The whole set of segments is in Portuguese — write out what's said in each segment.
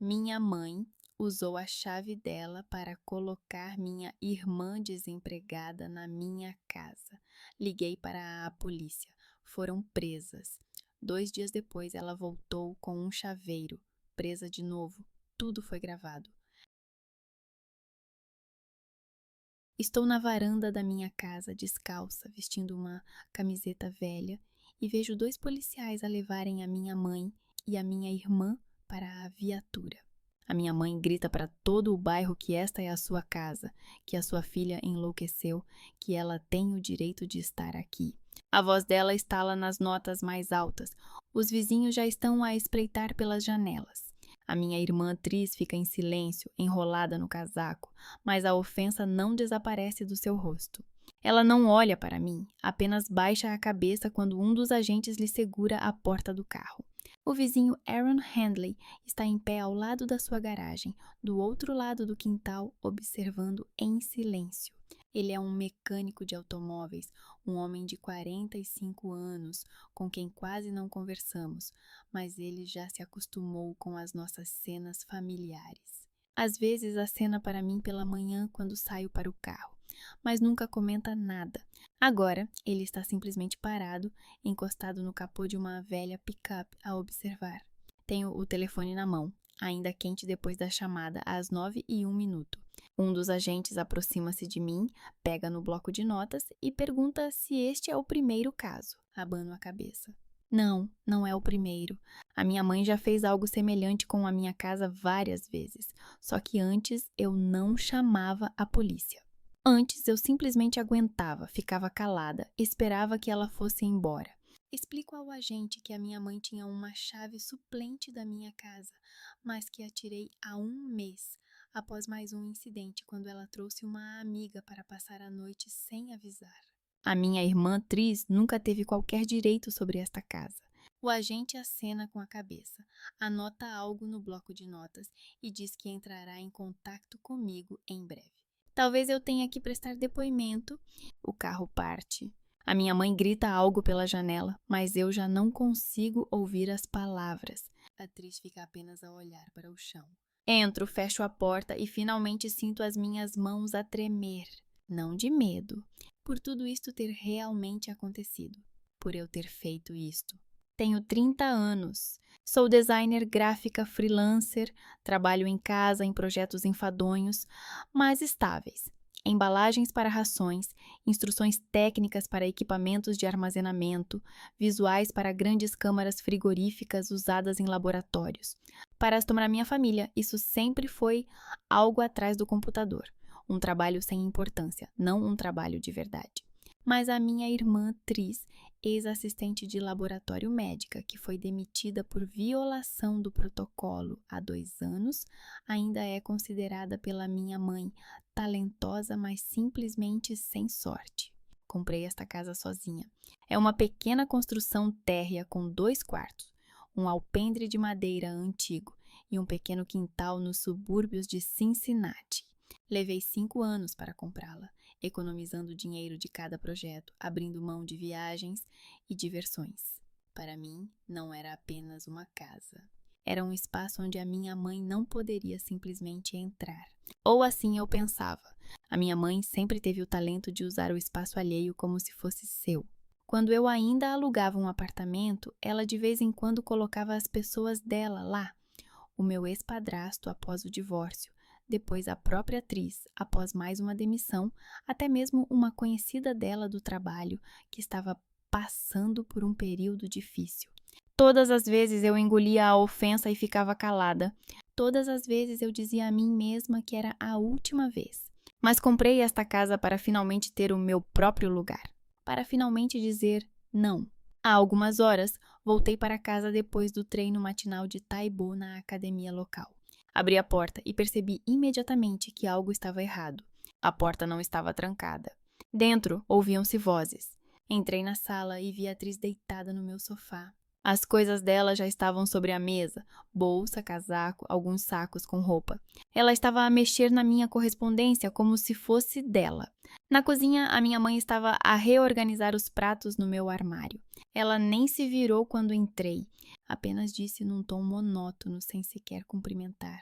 Minha mãe usou a chave dela para colocar minha irmã desempregada na minha casa. Liguei para a polícia. Foram presas. 2 dias depois, ela voltou com um chaveiro. Presa de novo. Tudo foi gravado. Estou na varanda da minha casa, descalça, vestindo uma camiseta velha, e vejo 2 policiais a levarem a minha mãe e a minha irmã para a viatura. A minha mãe grita para todo o bairro que esta é a sua casa, que a sua filha enlouqueceu, que ela tem o direito de estar aqui. A voz dela estala nas notas mais altas. Os vizinhos já estão a espreitar pelas janelas. A minha irmã atriz fica em silêncio, enrolada no casaco, mas a ofensa não desaparece do seu rosto. Ela não olha para mim, apenas baixa a cabeça quando um dos agentes lhe segura a porta do carro. O vizinho Aaron Handley está em pé ao lado da sua garagem, do outro lado do quintal, observando em silêncio. Ele é um mecânico de automóveis, um homem de 45 anos, com quem quase não conversamos, mas ele já se acostumou com as nossas cenas familiares. Às vezes acena para mim pela manhã quando saio para o carro, mas nunca comenta nada. Agora, ele está simplesmente parado, encostado no capô de uma velha picape a observar. Tenho o telefone na mão, ainda quente depois da chamada às 9h01. Um dos agentes aproxima-se de mim, pega no bloco de notas e pergunta se este é o primeiro caso. Abano a cabeça. Não, não é o primeiro. A minha mãe já fez algo semelhante com a minha casa várias vezes, só que antes eu não chamava a polícia. Antes eu simplesmente aguentava, ficava calada, esperava que ela fosse embora. Explico ao agente que a minha mãe tinha uma chave suplente da minha casa, mas que a tirei há um mês, após mais um incidente quando ela trouxe uma amiga para passar a noite sem avisar. A minha irmã Tris nunca teve qualquer direito sobre esta casa. O agente acena com a cabeça, anota algo no bloco de notas e diz que entrará em contato comigo em breve. Talvez eu tenha que prestar depoimento. O carro parte. A minha mãe grita algo pela janela, mas eu já não consigo ouvir as palavras. A atriz fica apenas a olhar para o chão. Entro, fecho a porta e finalmente sinto as minhas mãos a tremer. Não de medo, por tudo isto ter realmente acontecido, por eu ter feito isto. Tenho 30 anos, sou designer gráfica freelancer, trabalho em casa em projetos enfadonhos, mas estáveis. Embalagens para rações, instruções técnicas para equipamentos de armazenamento, visuais para grandes câmaras frigoríficas usadas em laboratórios. Para minha família, isso sempre foi algo atrás do computador. Um trabalho sem importância, não um trabalho de verdade. Mas a minha irmã Tris, ex-assistente de laboratório médica, que foi demitida por violação do protocolo há 2 anos, ainda é considerada pela minha mãe talentosa, mas simplesmente sem sorte. Comprei esta casa sozinha. É uma pequena construção térrea com 2 quartos, um alpendre de madeira antigo e um pequeno quintal nos subúrbios de Cincinnati. Levei 5 anos para comprá-la, economizando o dinheiro de cada projeto, abrindo mão de viagens e diversões. Para mim, não era apenas uma casa. Era um espaço onde a minha mãe não poderia simplesmente entrar. Ou assim eu pensava. A minha mãe sempre teve o talento de usar o espaço alheio como se fosse seu. Quando eu ainda alugava um apartamento, ela de vez em quando colocava as pessoas dela lá. O meu ex-padrasto após o divórcio, depois a própria atriz, após mais uma demissão, até mesmo uma conhecida dela do trabalho que estava passando por um período difícil. Todas as vezes eu engolia a ofensa e ficava calada. Todas as vezes eu dizia a mim mesma que era a última vez. Mas comprei esta casa para finalmente ter o meu próprio lugar. Para finalmente dizer não. Há algumas horas, voltei para casa depois do treino matinal de Taibo na academia local. Abri a porta e percebi imediatamente que algo estava errado. A porta não estava trancada. Dentro, ouviam-se vozes. Entrei na sala e vi a atriz deitada no meu sofá. As coisas dela já estavam sobre a mesa, bolsa, casaco, alguns sacos com roupa. Ela estava a mexer na minha correspondência como se fosse dela. Na cozinha, a minha mãe estava a reorganizar os pratos no meu armário. Ela nem se virou quando entrei. Apenas disse num tom monótono, sem sequer cumprimentar.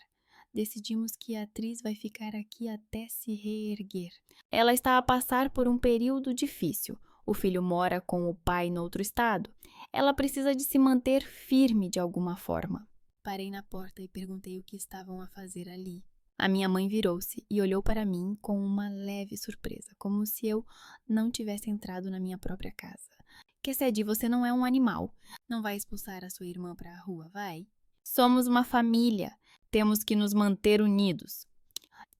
Decidimos que a atriz vai ficar aqui até se reerguer. Ela está a passar por um período difícil. O filho mora com o pai noutro estado. Ela precisa de se manter firme de alguma forma. Parei na porta e perguntei o que estavam a fazer ali. A minha mãe virou-se e olhou para mim com uma leve surpresa, como se eu não tivesse entrado na minha própria casa. Cassidy, você não é um animal. Não vai expulsar a sua irmã para a rua, vai? Somos uma família. Temos que nos manter unidos.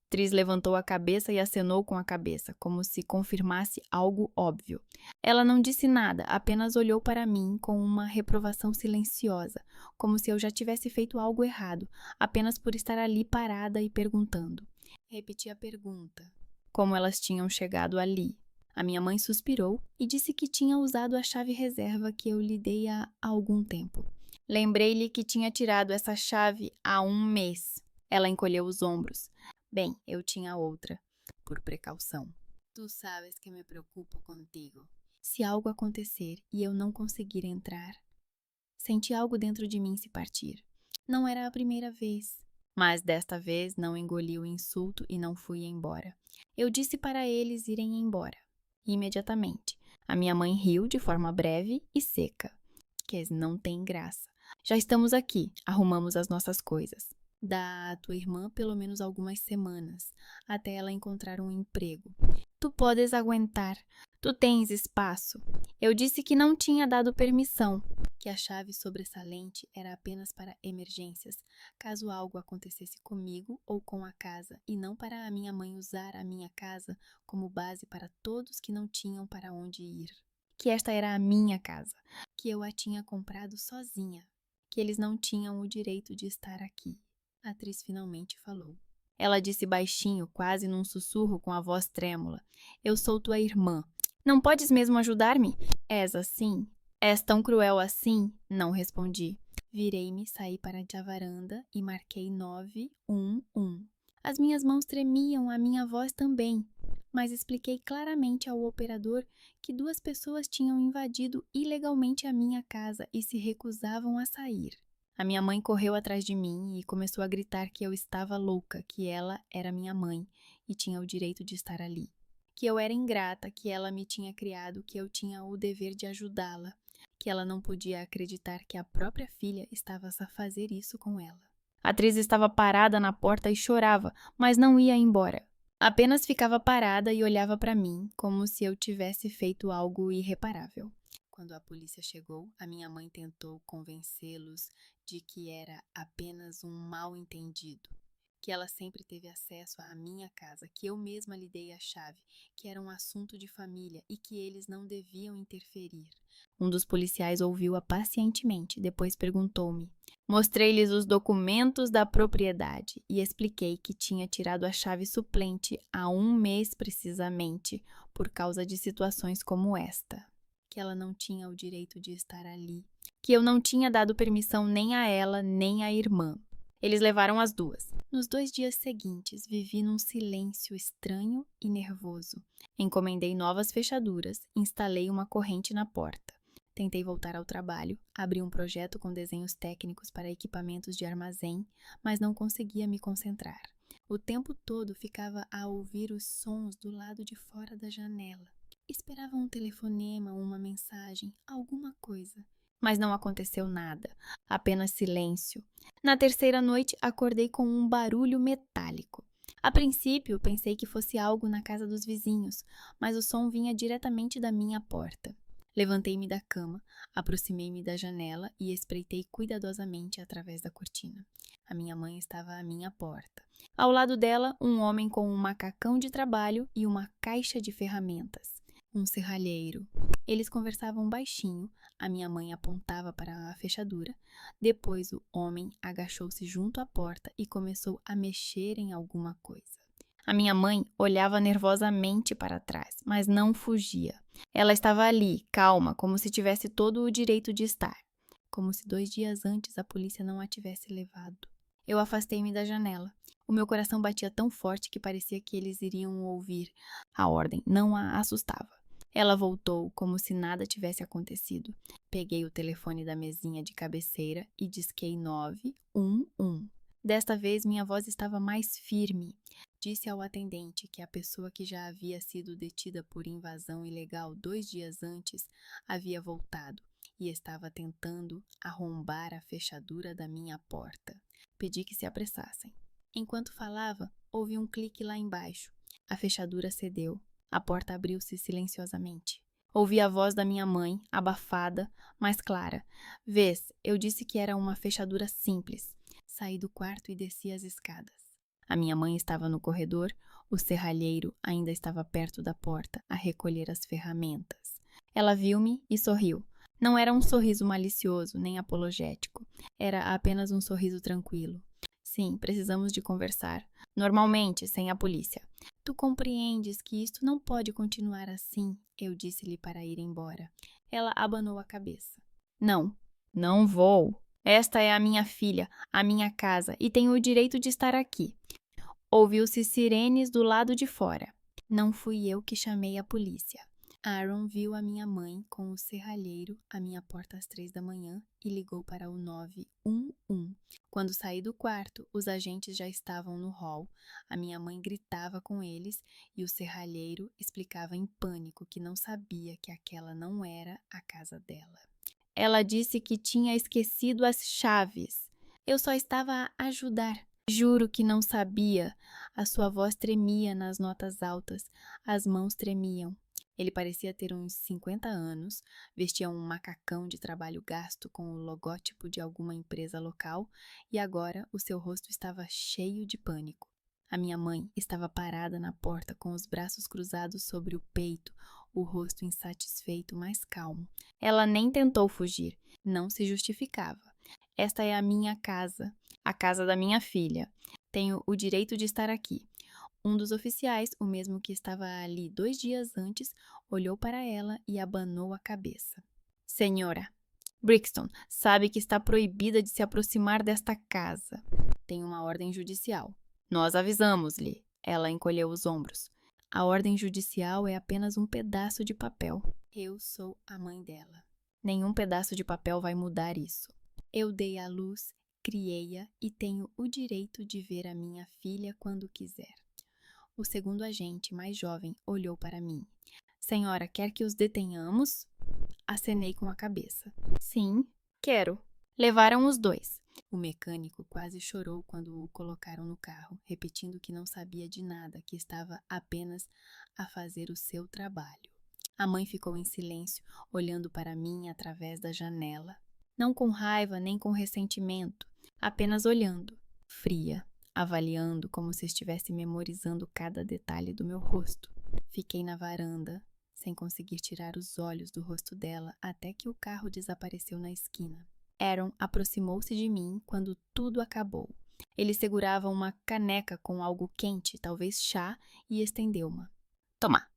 Tris levantou a cabeça e acenou com a cabeça, como se confirmasse algo óbvio. Ela não disse nada, apenas olhou para mim com uma reprovação silenciosa, como se eu já tivesse feito algo errado, apenas por estar ali parada e perguntando. Repeti a pergunta. Como elas tinham chegado ali? A minha mãe suspirou e disse que tinha usado a chave reserva que eu lhe dei há algum tempo. Lembrei-lhe que tinha tirado essa chave há um mês. Ela encolheu os ombros. Bem, eu tinha outra, por precaução. Tu sabes que me preocupo contigo. Se algo acontecer e eu não conseguir entrar, senti algo dentro de mim se partir. Não era a primeira vez. Mas desta vez não engoli o insulto e não fui embora. Eu disse para eles irem embora. Imediatamente. A minha mãe riu de forma breve e seca. Que não tem graça. Já estamos aqui, arrumamos as nossas coisas. Dá à tua irmã pelo menos algumas semanas, até ela encontrar um emprego. Tu podes aguentar. Tu tens espaço. Eu disse que não tinha dado permissão, que a chave sobressalente era apenas para emergências, caso algo acontecesse comigo ou com a casa, e não para a minha mãe usar a minha casa como base para todos que não tinham para onde ir. Que esta era a minha casa, que eu a tinha comprado sozinha, que eles não tinham o direito de estar aqui. A atriz finalmente falou. Ela disse baixinho, quase num sussurro com a voz trêmula. Eu sou tua irmã. Não podes mesmo ajudar-me? És assim? És tão cruel assim? Não respondi. Virei-me, saí para a varanda e marquei 911. As minhas mãos tremiam, a minha voz também. Mas expliquei claramente ao operador que 2 pessoas tinham invadido ilegalmente a minha casa e se recusavam a sair. A minha mãe correu atrás de mim e começou a gritar que eu estava louca, que ela era minha mãe e tinha o direito de estar ali. Que eu era ingrata, que ela me tinha criado, que eu tinha o dever de ajudá-la, que ela não podia acreditar que a própria filha estava a fazer isso com ela. A atriz estava parada na porta e chorava, mas não ia embora. Apenas ficava parada e olhava para mim, como se eu tivesse feito algo irreparável. Quando a polícia chegou, a minha mãe tentou convencê-los de que era apenas um mal-entendido, que ela sempre teve acesso à minha casa, que eu mesma lhe dei a chave, que era um assunto de família e que eles não deviam interferir. Um dos policiais ouviu-a pacientemente, depois perguntou-me. Mostrei-lhes os documentos da propriedade e expliquei que tinha tirado a chave suplente há um mês precisamente, por causa de situações como esta. Que ela não tinha o direito de estar ali, que eu não tinha dado permissão nem a ela nem à irmã. Eles levaram as 2. Nos 2 dias seguintes, vivi num silêncio estranho e nervoso. Encomendei novas fechaduras, instalei uma corrente na porta. Tentei voltar ao trabalho, abri um projeto com desenhos técnicos para equipamentos de armazém, mas não conseguia me concentrar. O tempo todo ficava a ouvir os sons do lado de fora da janela. Esperava um telefonema, uma mensagem, alguma coisa. Mas não aconteceu nada, apenas silêncio. Na terceira noite, acordei com um barulho metálico. A princípio, pensei que fosse algo na casa dos vizinhos, mas o som vinha diretamente da minha porta. Levantei-me da cama, aproximei-me da janela e espreitei cuidadosamente através da cortina. A minha mãe estava à minha porta. Ao lado dela, um homem com um macacão de trabalho e uma caixa de ferramentas. Um serralheiro. Eles conversavam baixinho, a minha mãe apontava para a fechadura. Depois o homem agachou-se junto à porta e começou a mexer em alguma coisa. A minha mãe olhava nervosamente para trás, mas não fugia. Ela estava ali, calma, como se tivesse todo o direito de estar. Como se 2 dias antes a polícia não a tivesse levado. Eu afastei-me da janela. O meu coração batia tão forte que parecia que eles iriam ouvir. A ordem não a assustava. Ela voltou como se nada tivesse acontecido. Peguei o telefone da mesinha de cabeceira e disquei 911. Desta vez minha voz estava mais firme. Disse ao atendente que a pessoa que já havia sido detida por invasão ilegal 2 dias antes havia voltado e estava tentando arrombar a fechadura da minha porta. Pedi que se apressassem. Enquanto falava, ouvi um clique lá embaixo. A fechadura cedeu. A porta abriu-se silenciosamente. Ouvi a voz da minha mãe, abafada, mas clara. Vês, eu disse que era uma fechadura simples. Saí do quarto e desci as escadas. A minha mãe estava no corredor, o serralheiro ainda estava perto da porta, a recolher as ferramentas. Ela viu-me e sorriu. Não era um sorriso malicioso, nem apologético. Era apenas um sorriso tranquilo. Sim, precisamos de conversar. Normalmente, sem a polícia. Tu compreendes que isto não pode continuar assim, eu disse-lhe para ir embora. Ela abanou a cabeça. Não, não vou. Esta é a minha filha, a minha casa, e tenho o direito de estar aqui. Ouviu-se sirenes do lado de fora. Não fui eu que chamei a polícia. Aaron viu a minha mãe com o serralheiro à minha porta às 3 da manhã e ligou para o 911. Quando saí do quarto, os agentes já estavam no hall. A minha mãe gritava com eles e o serralheiro explicava em pânico que não sabia que aquela não era a casa dela. Ela disse que tinha esquecido as chaves. Eu só estava a ajudar. Juro que não sabia. A sua voz tremia nas notas altas. As mãos tremiam. Ele parecia ter uns 50 anos, vestia um macacão de trabalho gasto com o logótipo de alguma empresa local e agora o seu rosto estava cheio de pânico. A minha mãe estava parada na porta com os braços cruzados sobre o peito, o rosto insatisfeito, mas calmo. Ela nem tentou fugir, não se justificava. Esta é a minha casa, a casa da minha filha. Tenho o direito de estar aqui. Um dos oficiais, o mesmo que estava ali 2 dias antes, olhou para ela e abanou a cabeça. Senhora, Brixton sabe que está proibida de se aproximar desta casa. Tem uma ordem judicial. Nós avisamos-lhe. Ela encolheu os ombros. A ordem judicial é apenas um pedaço de papel. Eu sou a mãe dela. Nenhum pedaço de papel vai mudar isso. Eu dei à luz, criei-a e tenho o direito de ver a minha filha quando quiser. O segundo agente, mais jovem, olhou para mim. Senhora, quer que os detenhamos? Acenei com a cabeça. Sim, quero. Levaram os 2. O mecânico quase chorou quando o colocaram no carro, repetindo que não sabia de nada, que estava apenas a fazer o seu trabalho. A mãe ficou em silêncio, olhando para mim através da janela. Não com raiva nem com ressentimento, apenas olhando, fria, avaliando como se estivesse memorizando cada detalhe do meu rosto. Fiquei na varanda, sem conseguir tirar os olhos do rosto dela até que o carro desapareceu na esquina. Aaron aproximou-se de mim quando tudo acabou. Ele segurava uma caneca com algo quente, talvez chá, e estendeu-ma. Toma!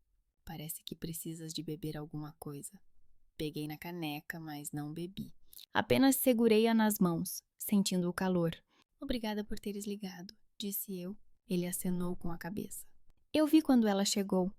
Parece que precisas de beber alguma coisa. Peguei na caneca, mas não bebi. Apenas segurei-a nas mãos, sentindo o calor. Obrigada por teres ligado, disse eu. Ele acenou com a cabeça. Eu vi quando ela chegou.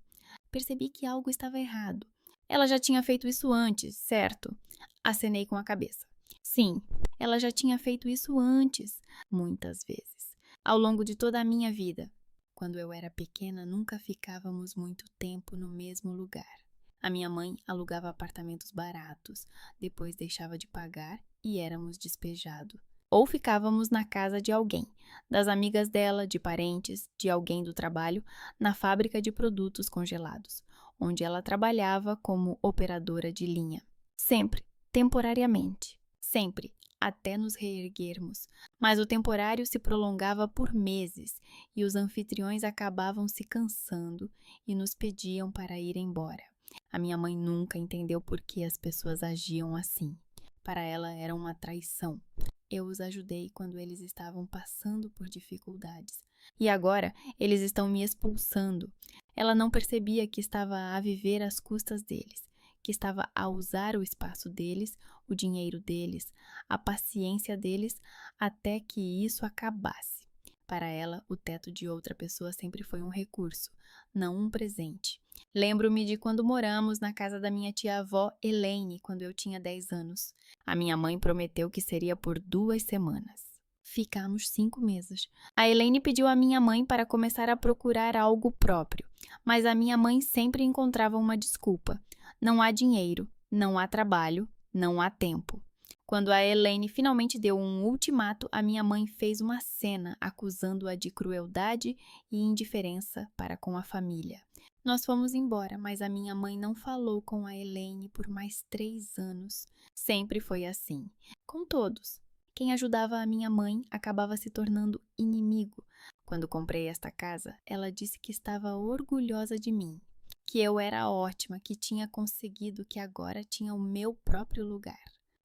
Percebi que algo estava errado. Ela já tinha feito isso antes, certo? Acenei com a cabeça. Sim, ela já tinha feito isso antes, muitas vezes, ao longo de toda a minha vida. Quando eu era pequena, nunca ficávamos muito tempo no mesmo lugar. A minha mãe alugava apartamentos baratos, depois deixava de pagar e éramos despejados. Ou ficávamos na casa de alguém, das amigas dela, de parentes, de alguém do trabalho, na fábrica de produtos congelados, onde ela trabalhava como operadora de linha. Sempre, temporariamente. Sempre, até nos reerguermos. Mas o temporário se prolongava por meses e os anfitriões acabavam se cansando e nos pediam para ir embora. A minha mãe nunca entendeu por que as pessoas agiam assim. Para ela era uma traição. Eu os ajudei quando eles estavam passando por dificuldades. E agora eles estão me expulsando. Ela não percebia que estava a viver às custas deles, que estava a usar o espaço deles, o dinheiro deles, a paciência deles, até que isso acabasse. Para ela, o teto de outra pessoa sempre foi um recurso, não um presente. Lembro-me de quando moramos na casa da minha tia-avó Elaine, quando eu tinha 10 anos. A minha mãe prometeu que seria por 2 semanas. Ficamos 5 meses. A Elaine pediu à minha mãe para começar a procurar algo próprio, mas a minha mãe sempre encontrava uma desculpa. Não há dinheiro, não há trabalho, não há tempo. Quando a Elaine finalmente deu um ultimato, a minha mãe fez uma cena acusando-a de crueldade e indiferença para com a família. Nós fomos embora, mas a minha mãe não falou com a Elaine por mais 3 anos. Sempre foi assim. Com todos. Quem ajudava a minha mãe acabava se tornando inimigo. Quando comprei esta casa, ela disse que estava orgulhosa de mim, que eu era ótima, que tinha conseguido, que agora tinha o meu próprio lugar.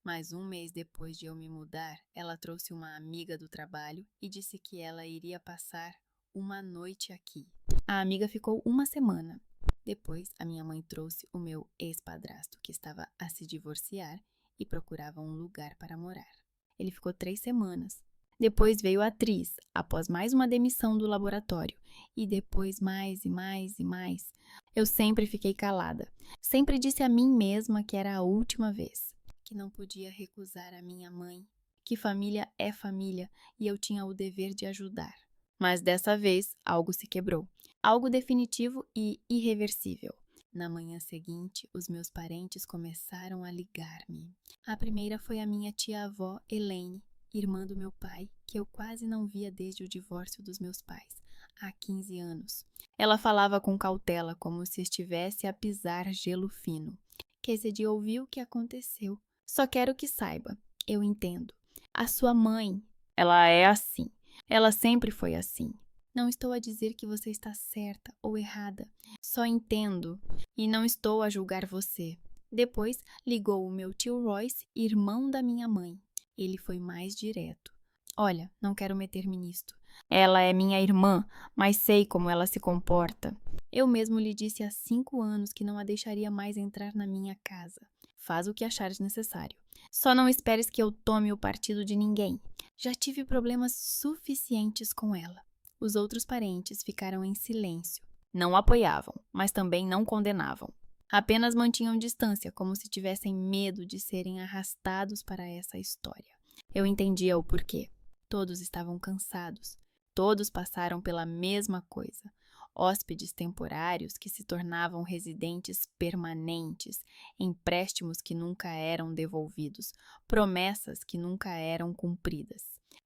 Mas 1 mês depois de eu me mudar, ela trouxe uma amiga do trabalho e disse que ela iria passar uma noite aqui. A amiga ficou 1 semana. Depois, a minha mãe trouxe o meu ex-padrasto, que estava a se divorciar e procurava um lugar para morar. Ele ficou 3 semanas. Depois veio a atriz, após mais uma demissão do laboratório. E depois mais e mais e mais. Eu sempre fiquei calada. Sempre disse a mim mesma que era a última vez. Que não podia recusar a minha mãe. Que família é família e eu tinha o dever de ajudar. Mas dessa vez, algo se quebrou. Algo definitivo e irreversível. Na manhã seguinte, os meus parentes começaram a ligar-me. A primeira foi a minha tia-avó Elaine, irmã do meu pai, que eu quase não via desde o divórcio dos meus pais, há 15 anos. Ela falava com cautela, como se estivesse a pisar gelo fino. Quesedi ouviu o que aconteceu. Só quero que saiba, eu entendo. A sua mãe, ela é assim. Ela sempre foi assim. Não estou a dizer que você está certa ou errada. Só entendo e não estou a julgar você. Depois ligou o meu tio Royce, irmão da minha mãe. Ele foi mais direto. Olha, não quero meter-me nisto. Ela é minha irmã, mas sei como ela se comporta. Eu mesmo lhe disse há 5 anos que não a deixaria mais entrar na minha casa. Faz o que achares necessário. Só não esperes que eu tome o partido de ninguém. Já tive problemas suficientes com ela. Os outros parentes ficaram em silêncio. Não apoiavam, mas também não condenavam. Apenas mantinham distância, como se tivessem medo de serem arrastados para essa história. Eu entendia o porquê. Todos estavam cansados. Todos passaram pela mesma coisa. Hóspedes temporários que se tornavam residentes permanentes, empréstimos que nunca eram devolvidos, promessas que nunca eram cumpridas.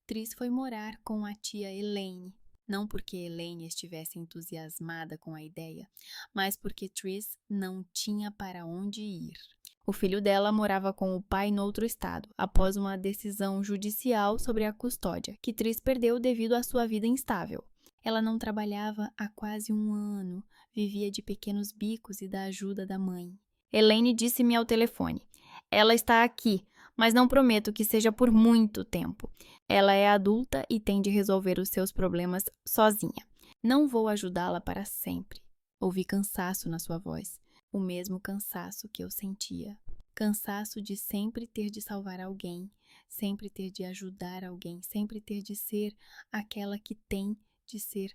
Tris foi morar com a tia Elaine, não porque Elaine estivesse entusiasmada com a ideia, mas porque Tris não tinha para onde ir. O filho dela morava com o pai noutro estado, após uma decisão judicial sobre a custódia, que Tris perdeu devido à sua vida instável. Ela não trabalhava há quase 1 ano, vivia de pequenos bicos e da ajuda da mãe. Elaine disse-me ao telefone. Ela está aqui, mas não prometo que seja por muito tempo. Ela é adulta e tem de resolver os seus problemas sozinha. Não vou ajudá-la para sempre. Ouvi cansaço na sua voz, o mesmo cansaço que eu sentia. Cansaço de sempre ter de salvar alguém, sempre ter de ajudar alguém, sempre ter de ser aquela que tem de ser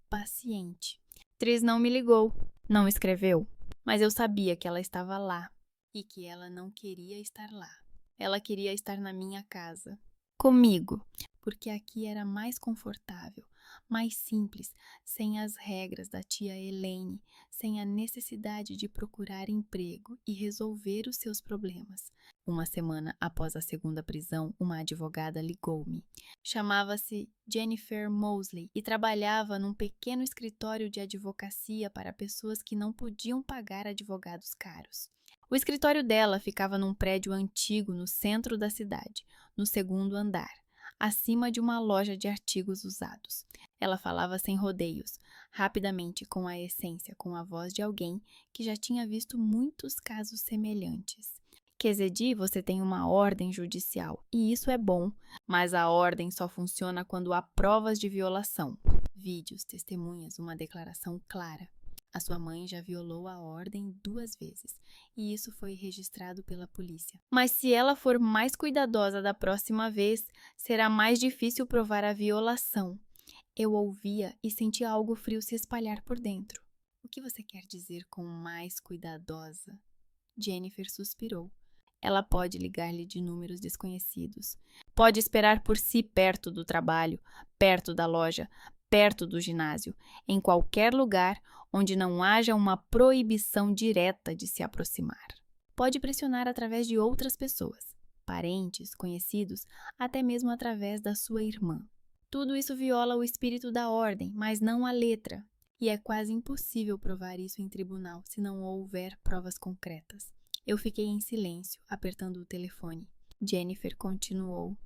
paciente. Tris não me ligou, não escreveu, mas eu sabia que ela estava lá e que ela não queria estar lá. Ela queria estar na minha casa, comigo, porque aqui era mais confortável, mais simples, sem as regras da tia Elaine, sem a necessidade de procurar emprego e resolver os seus problemas. 1 semana após a segunda prisão, uma advogada ligou-me. Chamava-se Jennifer Mosley e trabalhava num pequeno escritório de advocacia para pessoas que não podiam pagar advogados caros. O escritório dela ficava num prédio antigo no centro da cidade, no 2º andar, acima de uma loja de artigos usados. Ela falava sem rodeios, rapidamente, com a essência, com a voz de alguém que já tinha visto muitos casos semelhantes. Quesedi, você tem uma ordem judicial, e isso é bom, mas a ordem só funciona quando há provas de violação. Vídeos, testemunhas, uma declaração clara. A sua mãe já violou a ordem 2 vezes, e isso foi registrado pela polícia. Mas se ela for mais cuidadosa da próxima vez, será mais difícil provar a violação. Eu ouvia e sentia algo frio se espalhar por dentro. O que você quer dizer com mais cuidadosa? Jennifer suspirou. Ela pode ligar-lhe de números desconhecidos. Pode esperar por si perto do trabalho, perto da loja, perto do ginásio, em qualquer lugar onde não haja uma proibição direta de se aproximar. Pode pressionar através de outras pessoas, parentes, conhecidos, até mesmo através da sua irmã. Tudo isso viola o espírito da ordem, mas não a letra, e é quase impossível provar isso em tribunal se não houver provas concretas. Eu fiquei em silêncio, apertando o telefone. Jennifer continuou.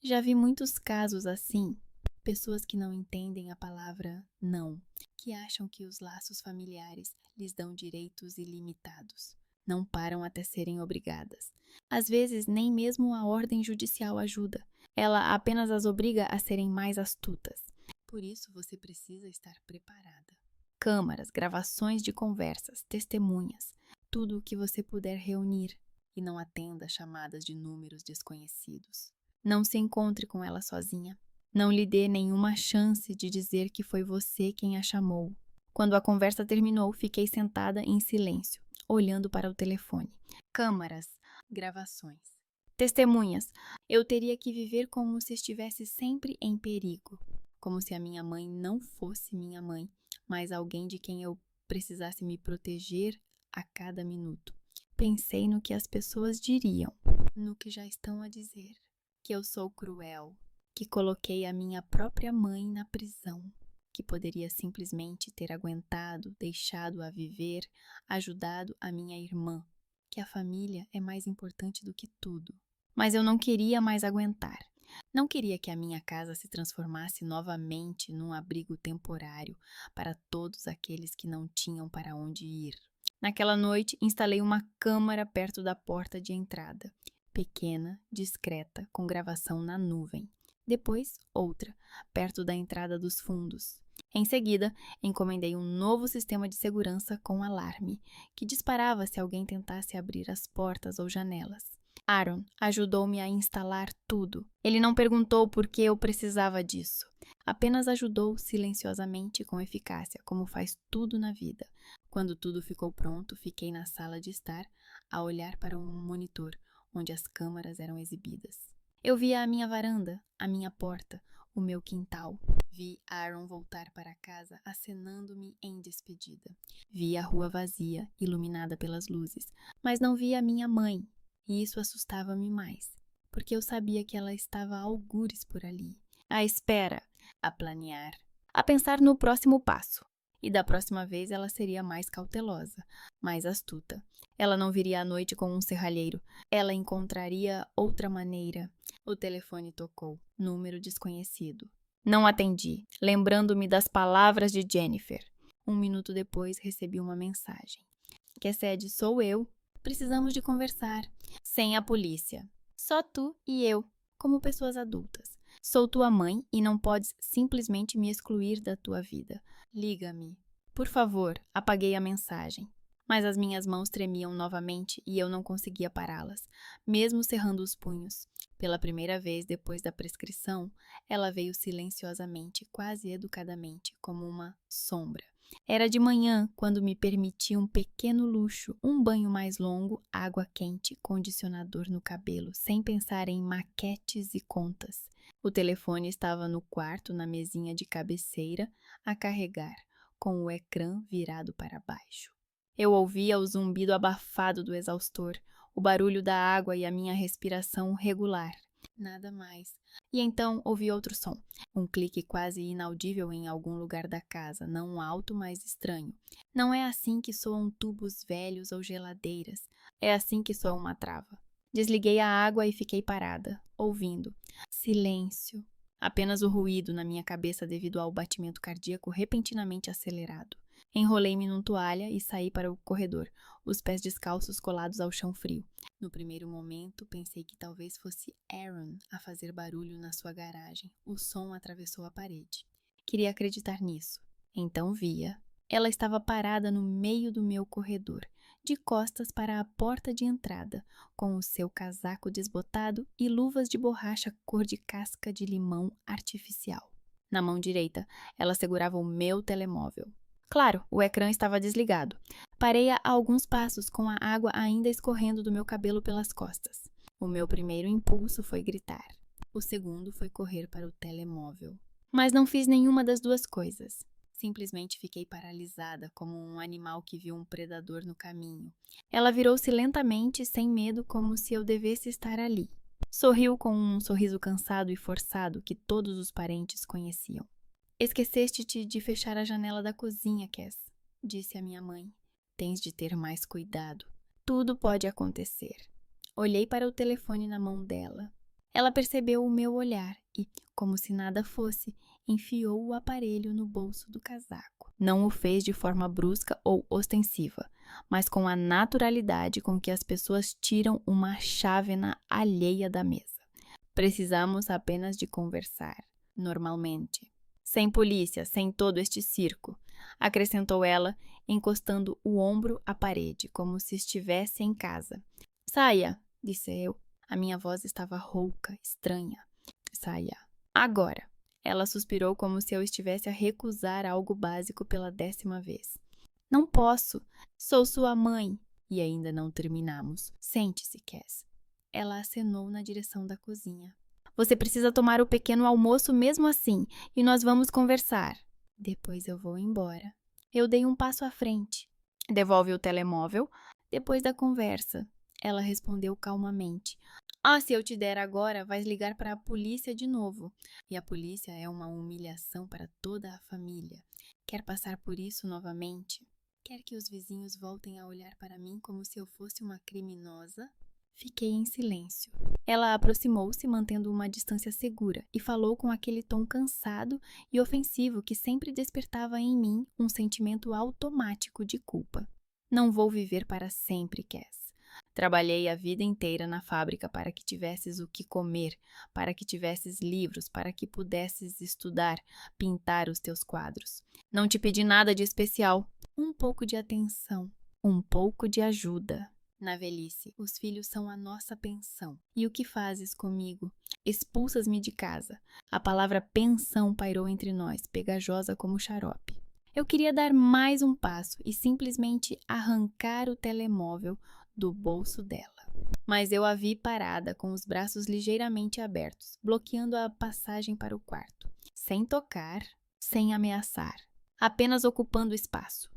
Já vi muitos casos assim. Pessoas que não entendem a palavra não, que acham que os laços familiares lhes dão direitos ilimitados. Não param até serem obrigadas. Às vezes, nem mesmo a ordem judicial ajuda. Ela apenas as obriga a serem mais astutas. Por isso, você precisa estar preparada. Câmaras, gravações de conversas, testemunhas, tudo o que você puder reunir, e não atenda chamadas de números desconhecidos. Não se encontre com ela sozinha. Não lhe dê nenhuma chance de dizer que foi você quem a chamou. Quando a conversa terminou, fiquei sentada em silêncio, olhando para o telefone. Câmaras, gravações, testemunhas. Eu teria que viver como se estivesse sempre em perigo, como se a minha mãe não fosse minha mãe, mas alguém de quem eu precisasse me proteger a cada minuto. Pensei no que as pessoas diriam, no que já estão a dizer, que eu sou cruel, que coloquei a minha própria mãe na prisão, que poderia simplesmente ter aguentado, deixado-a viver, ajudado a minha irmã, que a família é mais importante do que tudo. Mas eu não queria mais aguentar. Não queria que a minha casa se transformasse novamente num abrigo temporário para todos aqueles que não tinham para onde ir. Naquela noite, instalei uma câmara perto da porta de entrada, pequena, discreta, com gravação na nuvem. Depois, outra, perto da entrada dos fundos. Em seguida, encomendei um novo sistema de segurança com alarme, que disparava se alguém tentasse abrir as portas ou janelas. Aaron ajudou-me a instalar tudo. Ele não perguntou por que eu precisava disso. Apenas ajudou silenciosamente e com eficácia, como faz tudo na vida. Quando tudo ficou pronto, fiquei na sala de estar, a olhar para um monitor, onde as câmaras eram exibidas. Eu via a minha varanda, a minha porta, o meu quintal. Vi Aaron voltar para casa, acenando-me em despedida. Vi a rua vazia, iluminada pelas luzes, mas não vi a minha mãe, e isso assustava-me mais, porque eu sabia que ela estava a algures por ali, à espera, a planear, a pensar no próximo passo. E da próxima vez ela seria mais cautelosa, mais astuta. Ela não viria à noite com um serralheiro. Ela encontraria outra maneira. O telefone tocou. Número desconhecido. Não atendi, lembrando-me das palavras de Jennifer. 1 minuto depois recebi uma mensagem. Kessed, sou eu. Precisamos de conversar. Sem a polícia. Só tu e eu, como pessoas adultas. Sou tua mãe e não podes simplesmente me excluir da tua vida. Liga-me. Por favor, apaguei a mensagem. Mas as minhas mãos tremiam novamente e eu não conseguia pará-las, mesmo cerrando os punhos. Pela primeira vez depois da prescrição, ela veio silenciosamente, quase educadamente, como uma sombra. Era de manhã, quando me permiti um pequeno luxo, um banho mais longo, água quente, condicionador no cabelo, sem pensar em maquetes e contas. O telefone estava no quarto, na mesinha de cabeceira, a carregar, com o ecrã virado para baixo. Eu ouvia o zumbido abafado do exaustor, o barulho da água e a minha respiração regular. Nada mais. E então ouvi outro som, um clique quase inaudível em algum lugar da casa, não alto, mas estranho. Não é assim que soam tubos velhos ou geladeiras, é assim que soa uma trava. Desliguei a água e fiquei parada, ouvindo. Silêncio. Apenas o ruído na minha cabeça devido ao batimento cardíaco repentinamente acelerado. Enrolei-me num toalha e saí para o corredor, os pés descalços colados ao chão frio. No primeiro momento, pensei que talvez fosse Aaron a fazer barulho na sua garagem. O som atravessou a parede. Queria acreditar nisso. Então via. Ela estava parada no meio do meu corredor, de costas para a porta de entrada, com o seu casaco desbotado e luvas de borracha cor de casca de limão artificial. Na mão direita, ela segurava o meu telemóvel. Claro, o ecrã estava desligado. Parei a alguns passos com a água ainda escorrendo do meu cabelo pelas costas. O meu primeiro impulso foi gritar. O segundo foi correr para o telemóvel. Mas não fiz nenhuma das duas coisas. Simplesmente fiquei paralisada, como um animal que viu um predador no caminho. Ela virou-se lentamente, sem medo, como se eu devesse estar ali. Sorriu com um sorriso cansado e forçado que todos os parentes conheciam. Esqueceste-te de fechar a janela da cozinha, Cass, disse a minha mãe. Tens de ter mais cuidado. Tudo pode acontecer. Olhei para o telefone na mão dela. Ela percebeu o meu olhar e, como se nada fosse, enfiou o aparelho no bolso do casaco. Não o fez de forma brusca ou ostensiva, mas com a naturalidade com que as pessoas tiram uma chávena alheia da mesa. Precisamos apenas de conversar, normalmente. Sem polícia, sem todo este circo, acrescentou ela, encostando o ombro à parede, como se estivesse em casa. Saia, disse eu. A minha voz estava rouca, estranha. Saia. Agora. Ela suspirou como se eu estivesse a recusar algo básico pela 10ª vez. Não posso. Sou sua mãe. E ainda não terminamos. Sente-se, Cass. Ela acenou na direção da cozinha. Você precisa tomar o pequeno almoço mesmo assim, e nós vamos conversar. Depois eu vou embora. Eu dei um passo à frente. Devolve o telemóvel. Depois da conversa. Ela respondeu calmamente. Se eu te der agora, vais ligar para a polícia de novo. E a polícia é uma humilhação para toda a família. Quer passar por isso novamente? Quer que os vizinhos voltem a olhar para mim como se eu fosse uma criminosa? Fiquei em silêncio. Ela aproximou-se, mantendo uma distância segura, e falou com aquele tom cansado e ofensivo que sempre despertava em mim um sentimento automático de culpa. Não vou viver para sempre, Cass. Trabalhei a vida inteira na fábrica para que tivesses o que comer, para que tivesses livros, para que pudesses estudar, pintar os teus quadros. Não te pedi nada de especial. Um pouco de atenção, um pouco de ajuda. Na velhice, os filhos são a nossa pensão. E o que fazes comigo? Expulsas-me de casa. A palavra pensão pairou entre nós, pegajosa como xarope. Eu queria dar mais um passo e simplesmente arrancar o telemóvel do bolso dela. Mas eu a vi parada, com os braços ligeiramente abertos, bloqueando a passagem para o quarto. Sem tocar, sem ameaçar. Apenas ocupando espaço.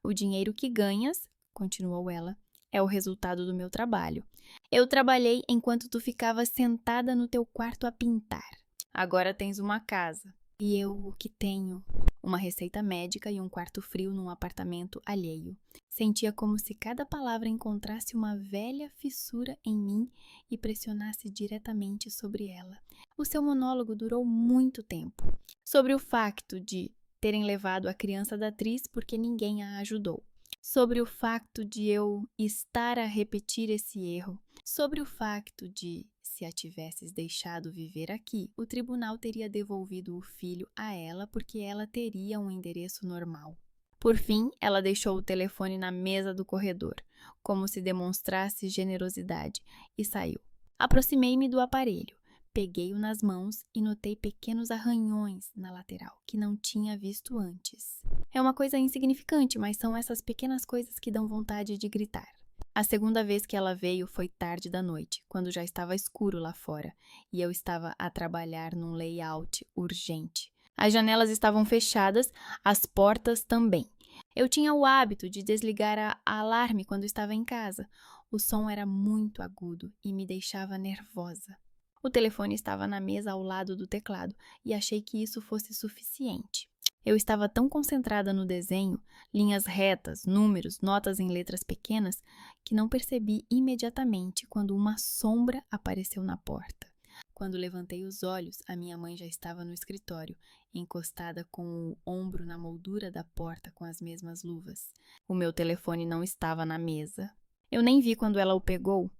O dinheiro que ganhas, continuou ela, é o resultado do meu trabalho. Eu trabalhei enquanto tu ficavas sentada no teu quarto a pintar. Agora tens uma casa. E eu o que tenho? Uma receita médica e um quarto frio num apartamento alheio. Sentia como se cada palavra encontrasse uma velha fissura em mim e pressionasse diretamente sobre ela. O seu monólogo durou muito tempo. Sobre o facto de terem levado a criança da atriz porque ninguém a ajudou. Sobre o facto de eu estar a repetir esse erro. Sobre o facto de, se a tivesses deixado viver aqui, o tribunal teria devolvido o filho a ela porque ela teria um endereço normal. Por fim, ela deixou o telefone na mesa do corredor, como se demonstrasse generosidade, e saiu. Aproximei-me do aparelho. Peguei-o nas mãos e notei pequenos arranhões na lateral, que não tinha visto antes. É uma coisa insignificante, mas são essas pequenas coisas que dão vontade de gritar. A segunda vez que ela veio foi tarde da noite, quando já estava escuro lá fora, e eu estava a trabalhar num layout urgente. As janelas estavam fechadas, as portas também. Eu tinha o hábito de desligar a alarme quando estava em casa. O som era muito agudo e me deixava nervosa. O telefone estava na mesa ao lado do teclado e achei que isso fosse suficiente. Eu estava tão concentrada no desenho, linhas retas, números, notas em letras pequenas, que não percebi imediatamente quando uma sombra apareceu na porta. Quando levantei os olhos, a minha mãe já estava no escritório, encostada com o ombro na moldura da porta com as mesmas luvas. O meu telefone não estava na mesa. Eu nem vi quando ela o pegou.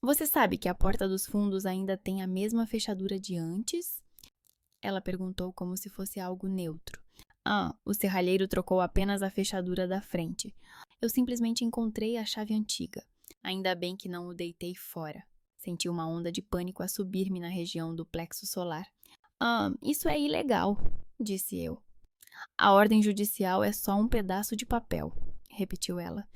Você sabe que a porta dos fundos ainda tem a mesma fechadura de antes? Ela perguntou como se fosse algo neutro. O serralheiro trocou apenas a fechadura da frente. Eu simplesmente encontrei a chave antiga. Ainda bem que não o deitei fora. Senti uma onda de pânico a subir-me na região do plexo solar. Isso é ilegal, disse eu. A ordem judicial é só um pedaço de papel, repetiu ela.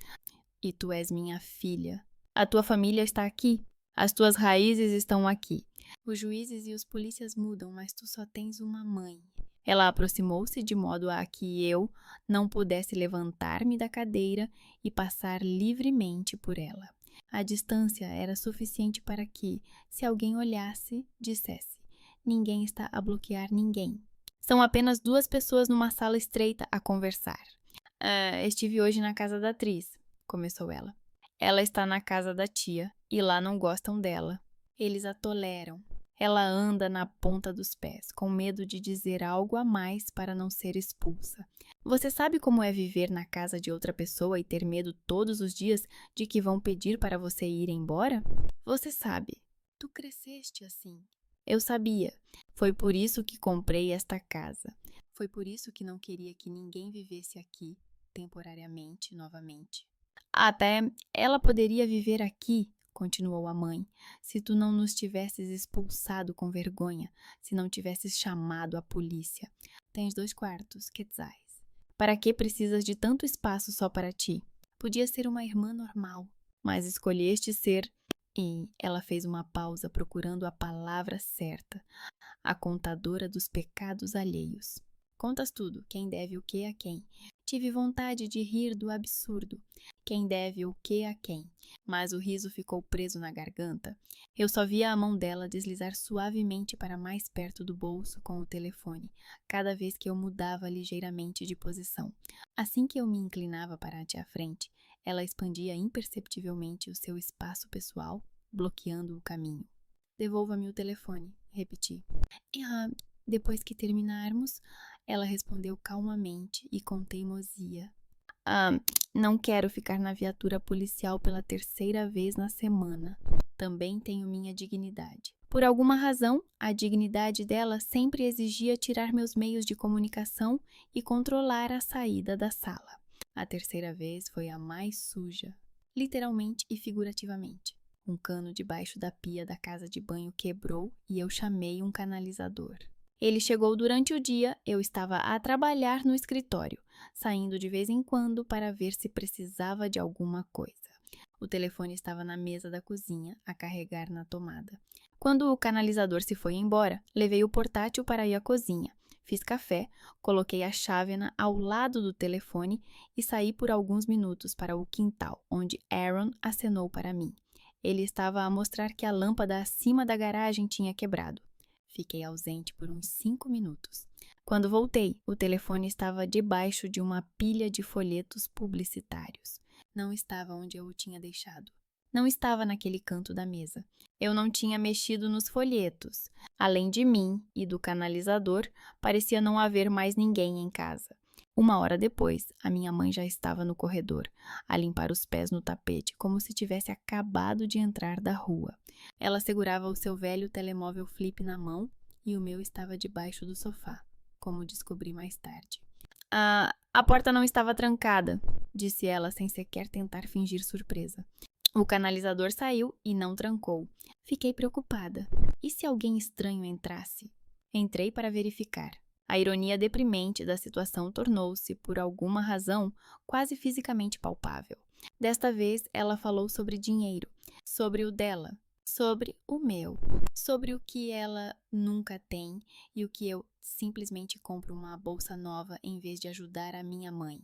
E tu és minha filha. A tua família está aqui. As tuas raízes estão aqui. Os juízes e os polícias mudam, mas tu só tens uma mãe. Ela aproximou-se de modo a que eu não pudesse levantar-me da cadeira e passar livremente por ela. A distância era suficiente para que, se alguém olhasse, dissesse: ninguém está a bloquear ninguém. São apenas duas pessoas numa sala estreita a conversar. Estive hoje na casa da atriz, começou ela. Ela está na casa da tia e lá não gostam dela. Eles a toleram. Ela anda na ponta dos pés, com medo de dizer algo a mais para não ser expulsa. Você sabe como é viver na casa de outra pessoa e ter medo todos os dias de que vão pedir para você ir embora? Você sabe. Tu cresceste assim. Eu sabia. Foi por isso que comprei esta casa. Foi por isso que não queria que ninguém vivesse aqui, temporariamente, novamente. Até ela poderia viver aqui, continuou a mãe, se tu não nos tivesses expulsado com vergonha, se não tivesses chamado a polícia. Tens 2 quartos, quetzais. Para que precisas de tanto espaço só para ti? Podia ser uma irmã normal, mas escolheste ser... E ela fez uma pausa procurando a palavra certa, a contadora dos pecados alheios. Contas tudo, quem deve o que a quem. Tive vontade de rir do absurdo. Quem deve o que a quem. Mas o riso ficou preso na garganta. Eu só via a mão dela deslizar suavemente para mais perto do bolso com o telefone, cada vez que eu mudava ligeiramente de posição. Assim que eu me inclinava para a frente, ela expandia imperceptivelmente o seu espaço pessoal, bloqueando o caminho. Devolva-me o telefone, repeti. Depois que terminarmos, ela respondeu calmamente e com teimosia. Não quero ficar na viatura policial pela 3ª vez na semana. Também tenho minha dignidade. Por alguma razão, a dignidade dela sempre exigia tirar meus meios de comunicação e controlar a saída da sala. A 3ª vez foi a mais suja, literalmente e figurativamente. Um cano debaixo da pia da casa de banho quebrou e eu chamei um canalizador. Ele chegou durante o dia, eu estava a trabalhar no escritório, saindo de vez em quando para ver se precisava de alguma coisa. O telefone estava na mesa da cozinha, a carregar na tomada. Quando o canalizador se foi embora, levei o portátil para ir à cozinha. Fiz café, coloquei a chávena ao lado do telefone e saí por alguns minutos para o quintal, onde Aaron acenou para mim. Ele estava a mostrar que a lâmpada acima da garagem tinha quebrado. Fiquei ausente por uns 5 minutos. Quando voltei, o telefone estava debaixo de uma pilha de folhetos publicitários. Não estava onde eu o tinha deixado. Não estava naquele canto da mesa. Eu não tinha mexido nos folhetos. Além de mim e do canalizador, parecia não haver mais ninguém em casa. 1 hora depois, a minha mãe já estava no corredor, a limpar os pés no tapete, como se tivesse acabado de entrar da rua. Ela segurava o seu velho telemóvel flip na mão e o meu estava debaixo do sofá, como descobri mais tarde. A porta não estava trancada, disse ela sem sequer tentar fingir surpresa. O canalizador saiu e não trancou. Fiquei preocupada. E se alguém estranho entrasse? Entrei para verificar. A ironia deprimente da situação tornou-se, por alguma razão, quase fisicamente palpável. Desta vez, ela falou sobre dinheiro, sobre o dela, sobre o meu, sobre o que ela nunca tem e o que eu simplesmente compro uma bolsa nova em vez de ajudar a minha mãe.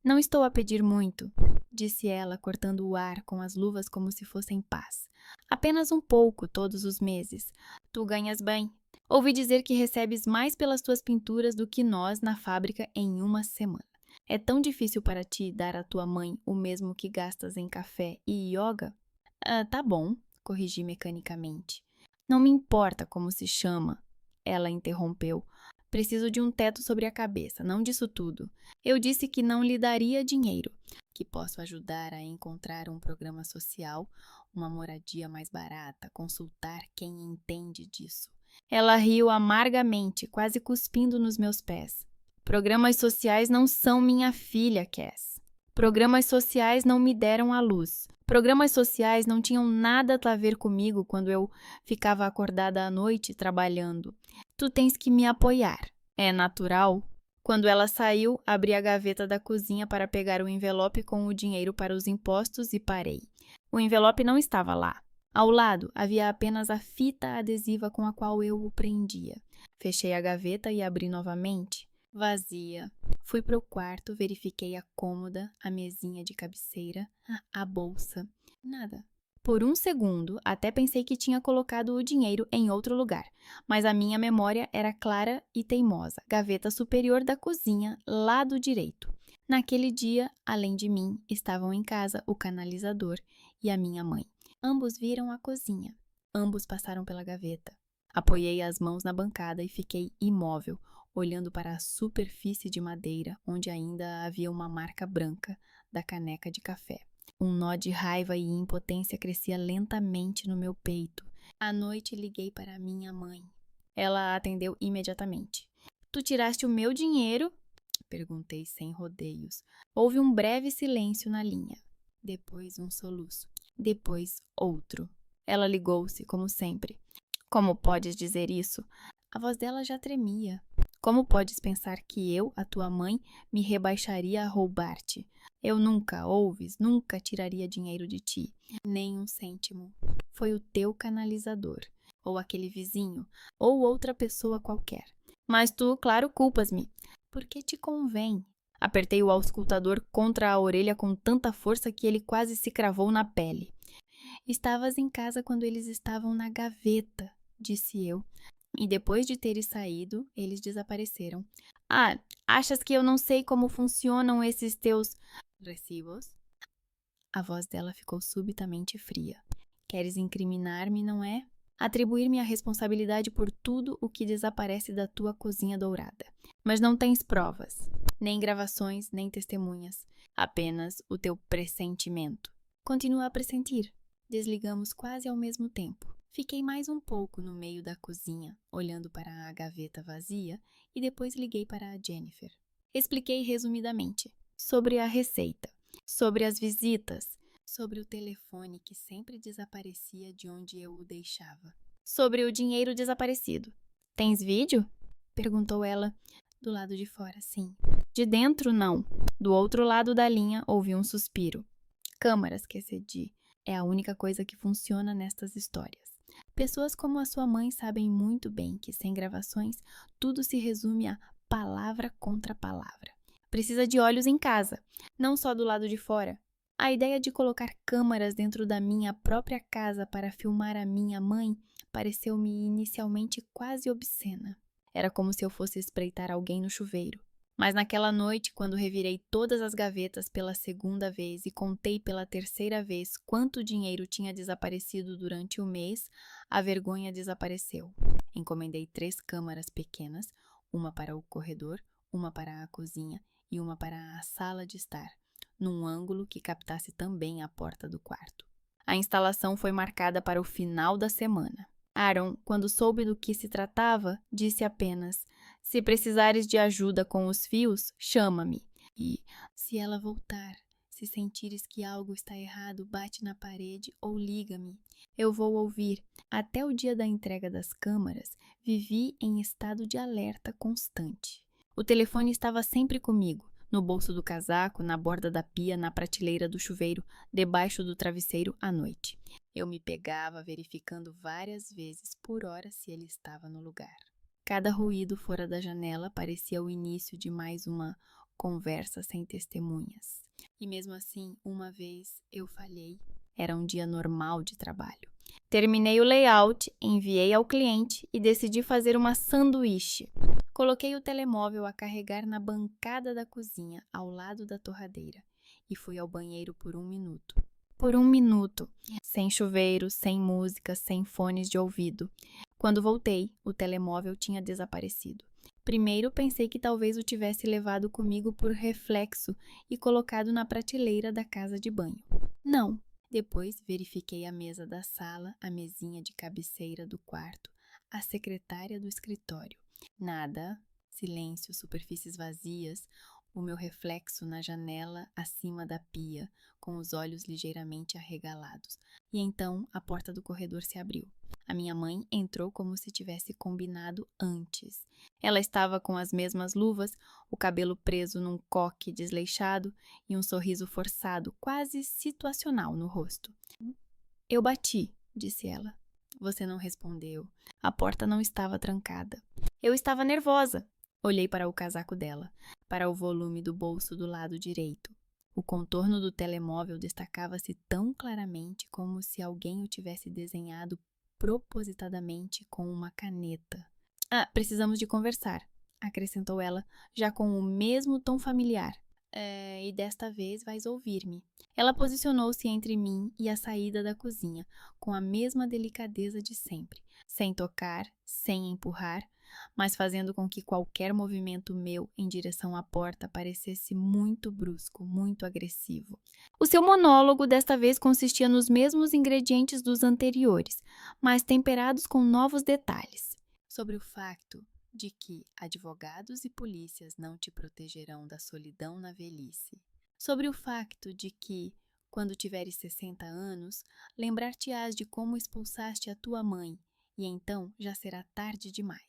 Não estou a pedir muito, disse ela, cortando o ar com as luvas como se fossem pás. Apenas um pouco todos os meses. Tu ganhas bem. Ouvi dizer que recebes mais pelas tuas pinturas do que nós na fábrica em 1 semana. É tão difícil para ti dar à tua mãe o mesmo que gastas em café e yoga? Tá bom, corrigi mecanicamente. Não me importa como se chama, ela interrompeu. Preciso de um teto sobre a cabeça, não disso tudo. Eu disse que não lhe daria dinheiro, que posso ajudar a encontrar um programa social, uma moradia mais barata, consultar quem entende disso. Ela riu amargamente, quase cuspindo nos meus pés. Programas sociais não são minha filha, Cass. Programas sociais não me deram à luz. Programas sociais não tinham nada a ver comigo quando eu ficava acordada à noite trabalhando. Tu tens que me apoiar. É natural. Quando ela saiu, abri a gaveta da cozinha para pegar o envelope com o dinheiro para os impostos e parei. O envelope não estava lá. Ao lado, havia apenas a fita adesiva com a qual eu o prendia. Fechei a gaveta e abri novamente. Vazia. Fui para o quarto, verifiquei a cômoda, a mesinha de cabeceira, a bolsa. Nada. Por um segundo, até pensei que tinha colocado o dinheiro em outro lugar, mas a minha memória era clara e teimosa. Gaveta superior da cozinha, lado direito. Naquele dia, além de mim, estavam em casa o canalizador e a minha mãe. Ambos viram a cozinha. Ambos passaram pela gaveta. Apoiei as mãos na bancada e fiquei imóvel, olhando para a superfície de madeira, onde ainda havia uma marca branca da caneca de café. Um nó de raiva e impotência crescia lentamente no meu peito. À noite liguei para minha mãe. Ela atendeu imediatamente. Tu tiraste o meu dinheiro? Perguntei sem rodeios. Houve um breve silêncio na linha. Depois um soluço. Depois outro. Ela ligou-se, como sempre. Como podes dizer isso? A voz dela já tremia. Como podes pensar que eu, a tua mãe, me rebaixaria a roubar-te? Eu nunca, ouves, nunca tiraria dinheiro de ti, nem um cêntimo. Foi o teu canalizador, ou aquele vizinho, ou outra pessoa qualquer. Mas tu, claro, culpas-me. Porque te convém. Apertei o auscultador contra a orelha com tanta força que ele quase se cravou na pele. Estavas em casa quando eles estavam na gaveta, disse eu. E depois de teres saído, eles desapareceram. Ah, achas que eu não sei como funcionam esses teus recibos? A voz dela ficou subitamente fria. Queres incriminar-me, não é? Atribuir-me a responsabilidade por tudo o que desaparece da tua cozinha dourada. Mas não tens provas, nem gravações, nem testemunhas. Apenas o teu pressentimento. Continua a pressentir. Desligamos quase ao mesmo tempo. Fiquei mais um pouco no meio da cozinha, olhando para a gaveta vazia, e depois liguei para a Jennifer. Expliquei resumidamente sobre a receita, sobre as visitas, sobre o telefone que sempre desaparecia de onde eu o deixava, sobre o dinheiro desaparecido. Tens vídeo? Perguntou ela. Do lado de fora, sim. De dentro, não. Do outro lado da linha, ouvi um suspiro. Câmaras, que cedi. É a única coisa que funciona nestas histórias. Pessoas como a sua mãe sabem muito bem que sem gravações tudo se resume a palavra contra palavra. Precisa de olhos em casa, não só do lado de fora. A ideia de colocar câmaras dentro da minha própria casa para filmar a minha mãe pareceu-me inicialmente quase obscena. Era como se eu fosse espreitar alguém no chuveiro. Mas naquela noite, quando revirei todas as gavetas pela segunda vez e contei pela terceira vez quanto dinheiro tinha desaparecido durante o mês, a vergonha desapareceu. Encomendei 3 câmaras pequenas, uma para o corredor, uma para a cozinha e uma para a sala de estar, num ângulo que captasse também a porta do quarto. A instalação foi marcada para o final da semana. Aaron, quando soube do que se tratava, disse apenas: se precisares de ajuda com os fios, chama-me. E, se ela voltar, se sentires que algo está errado, bate na parede ou liga-me. Eu vou ouvir. Até o dia da entrega das câmaras, vivi em estado de alerta constante. O telefone estava sempre comigo, no bolso do casaco, na borda da pia, na prateleira do chuveiro, debaixo do travesseiro à noite. Eu me pegava verificando várias vezes por hora se ele estava no lugar. Cada ruído fora da janela parecia o início de mais uma conversa sem testemunhas. E mesmo assim, uma vez eu falhei. Era um dia normal de trabalho. Terminei o layout, enviei ao cliente e decidi fazer uma sanduíche. Coloquei o telemóvel a carregar na bancada da cozinha, ao lado da torradeira, e fui ao banheiro por 1 minuto. Por 1 minuto, sem chuveiro, sem música, sem fones de ouvido. Quando voltei, o telemóvel tinha desaparecido. Primeiro pensei que talvez o tivesse levado comigo por reflexo e colocado na prateleira da casa de banho. Não. Depois verifiquei a mesa da sala, a mesinha de cabeceira do quarto, a secretária do escritório. Nada. Silêncio, superfícies vazias. o meu reflexo na janela acima da pia, com os olhos ligeiramente arregalados. E então a porta do corredor se abriu. A minha mãe entrou como se tivesse combinado antes. Ela estava com as mesmas luvas, o cabelo preso num coque desleixado e um sorriso forçado, quase situacional no rosto. Eu bati, disse ela. Você não respondeu. A porta não estava trancada. Eu estava nervosa. Olhei para o casaco dela, para o volume do bolso do lado direito. O contorno do telemóvel destacava-se tão claramente como se alguém o tivesse desenhado propositadamente com uma caneta. Ah, precisamos de conversar, acrescentou ela, já com o mesmo tom familiar. E desta vez vais ouvir-me. Ela posicionou-se entre mim e a saída da cozinha, com a mesma delicadeza de sempre, sem tocar, sem empurrar, mas fazendo com que qualquer movimento meu em direção à porta parecesse muito brusco, muito agressivo. O seu monólogo desta vez consistia nos mesmos ingredientes dos anteriores, mas temperados com novos detalhes. Sobre o facto de que advogados e polícias não te protegerão da solidão na velhice. Sobre o facto de que, quando tiveres 60 anos, lembrar-te-ás de como expulsaste a tua mãe, e então já será tarde demais.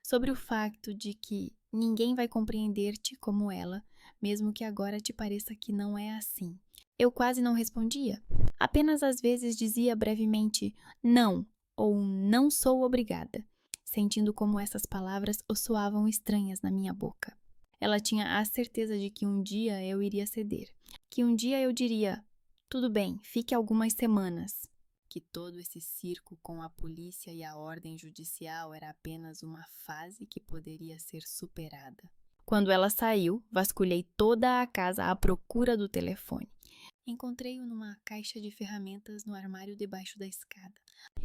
Sobre o facto de que ninguém vai compreender-te como ela, mesmo que agora te pareça que não é assim. Eu quase não respondia. Apenas às vezes dizia brevemente não ou não sou obrigada, sentindo como essas palavras soavam estranhas na minha boca. Ela tinha a certeza de que um dia eu iria ceder, que um dia eu diria, tudo bem, fique algumas semanas, que todo esse circo com a polícia e a ordem judicial era apenas uma fase que poderia ser superada. Quando ela saiu, vasculhei toda a casa à procura do telefone. Encontrei-o numa caixa de ferramentas no armário debaixo da escada.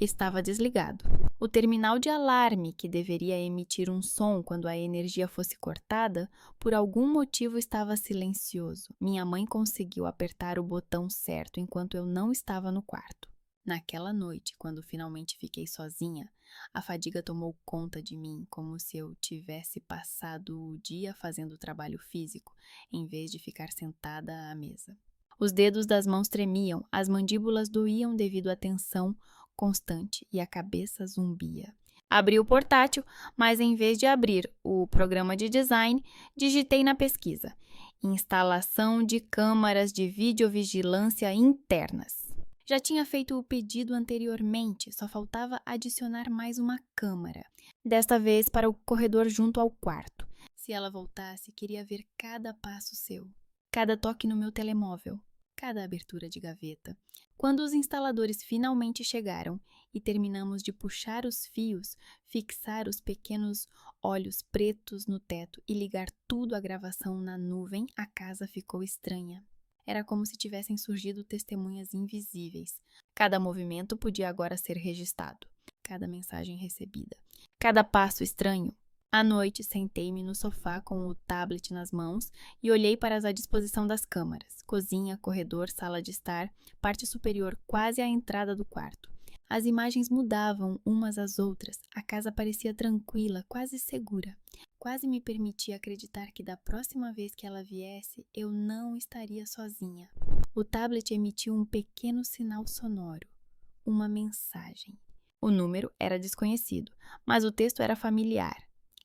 Estava desligado. O terminal de alarme, que deveria emitir um som quando a energia fosse cortada, por algum motivo estava silencioso. Minha mãe conseguiu apertar o botão certo enquanto eu não estava no quarto. Naquela noite, quando finalmente fiquei sozinha, a fadiga tomou conta de mim, como se eu tivesse passado o dia fazendo trabalho físico, em vez de ficar sentada à mesa. Os dedos das mãos tremiam, as mandíbulas doíam devido à tensão constante e a cabeça zumbia. Abri o portátil, mas em vez de abrir o programa de design, digitei na pesquisa: instalação de câmaras de videovigilância internas. Já tinha feito o pedido anteriormente, só faltava adicionar mais uma câmara, desta vez para o corredor junto ao quarto. Se ela voltasse, queria ver cada passo seu, cada toque no meu telemóvel, cada abertura de gaveta. Quando os instaladores finalmente chegaram e terminamos de puxar os fios, fixar os pequenos olhos pretos no teto e ligar tudo à gravação na nuvem, a casa ficou estranha. Era como se tivessem surgido testemunhas invisíveis. Cada movimento podia agora ser registrado, cada mensagem recebida, cada passo estranho. À noite, sentei-me no sofá com o tablet nas mãos e olhei para as à disposição das câmaras. Cozinha, corredor, sala de estar, parte superior quase à entrada do quarto. As imagens mudavam umas às outras. A casa parecia tranquila, quase segura. Quase me permitia acreditar que da próxima vez que ela viesse, eu não estaria sozinha. O tablet emitiu um pequeno sinal sonoro. Uma mensagem. O número era desconhecido, mas o texto era familiar.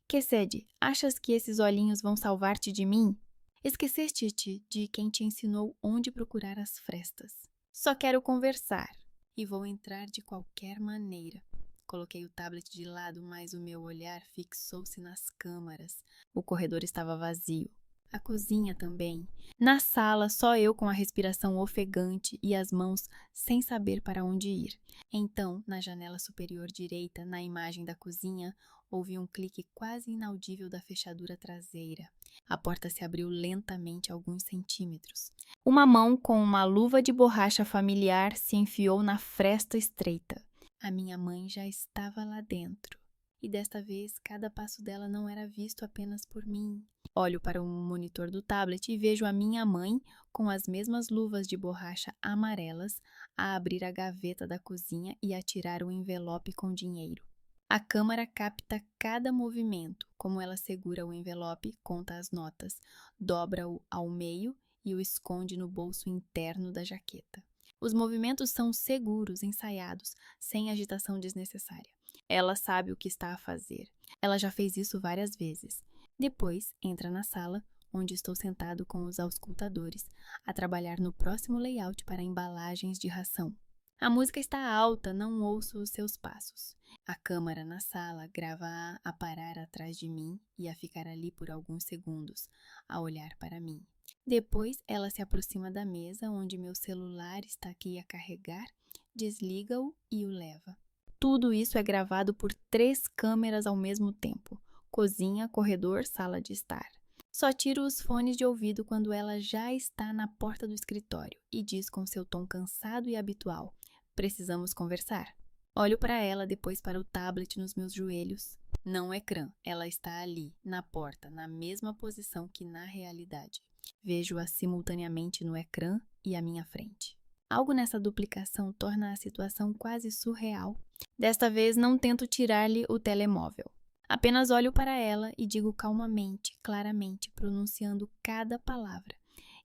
Kesed, achas que esses olhinhos vão salvar-te de mim? Esqueceste-te de quem te ensinou onde procurar as frestas. Só quero conversar e vou entrar de qualquer maneira. Coloquei o tablet de lado, mas o meu olhar fixou-se nas câmaras. O corredor estava vazio. A cozinha também. Na sala, só eu com a respiração ofegante e as mãos sem saber para onde ir. Então, na janela superior direita, na imagem da cozinha, ouvi um clique quase inaudível da fechadura traseira. A porta se abriu lentamente alguns centímetros. Uma mão com uma luva de borracha familiar se enfiou na fresta estreita. A minha mãe já estava lá dentro. E desta vez, cada passo dela não era visto apenas por mim. Olho para o monitor do tablet e vejo a minha mãe, com as mesmas luvas de borracha amarelas, a abrir a gaveta da cozinha e a tirar o envelope com dinheiro. A câmara capta cada movimento, como ela segura o envelope, conta as notas, dobra-o ao meio e o esconde no bolso interno da jaqueta. Os movimentos são seguros, ensaiados, sem agitação desnecessária. Ela sabe o que está a fazer. Ela já fez isso várias vezes. Depois, entra na sala, onde estou sentado com os auscultadores, a trabalhar no próximo layout para embalagens de ração. A música está alta, não ouço os seus passos. A câmara na sala grava-a a parar atrás de mim e a ficar ali por alguns segundos, a olhar para mim. Depois, ela se aproxima da mesa onde meu celular está aqui a carregar, desliga-o e o leva. Tudo isso é gravado por 3 câmeras ao mesmo tempo: cozinha, corredor, sala de estar. Só tiro os fones de ouvido quando ela já está na porta do escritório e diz com seu tom cansado e habitual: precisamos conversar. Olho para ela, depois para o tablet nos meus joelhos. Não ecrã, ela está ali, na porta, na mesma posição que na realidade. Vejo-a simultaneamente no ecrã e à minha frente. Algo nessa duplicação torna a situação quase surreal. Desta vez não tento tirar-lhe o telemóvel. Apenas olho para ela e digo calmamente, claramente, pronunciando cada palavra: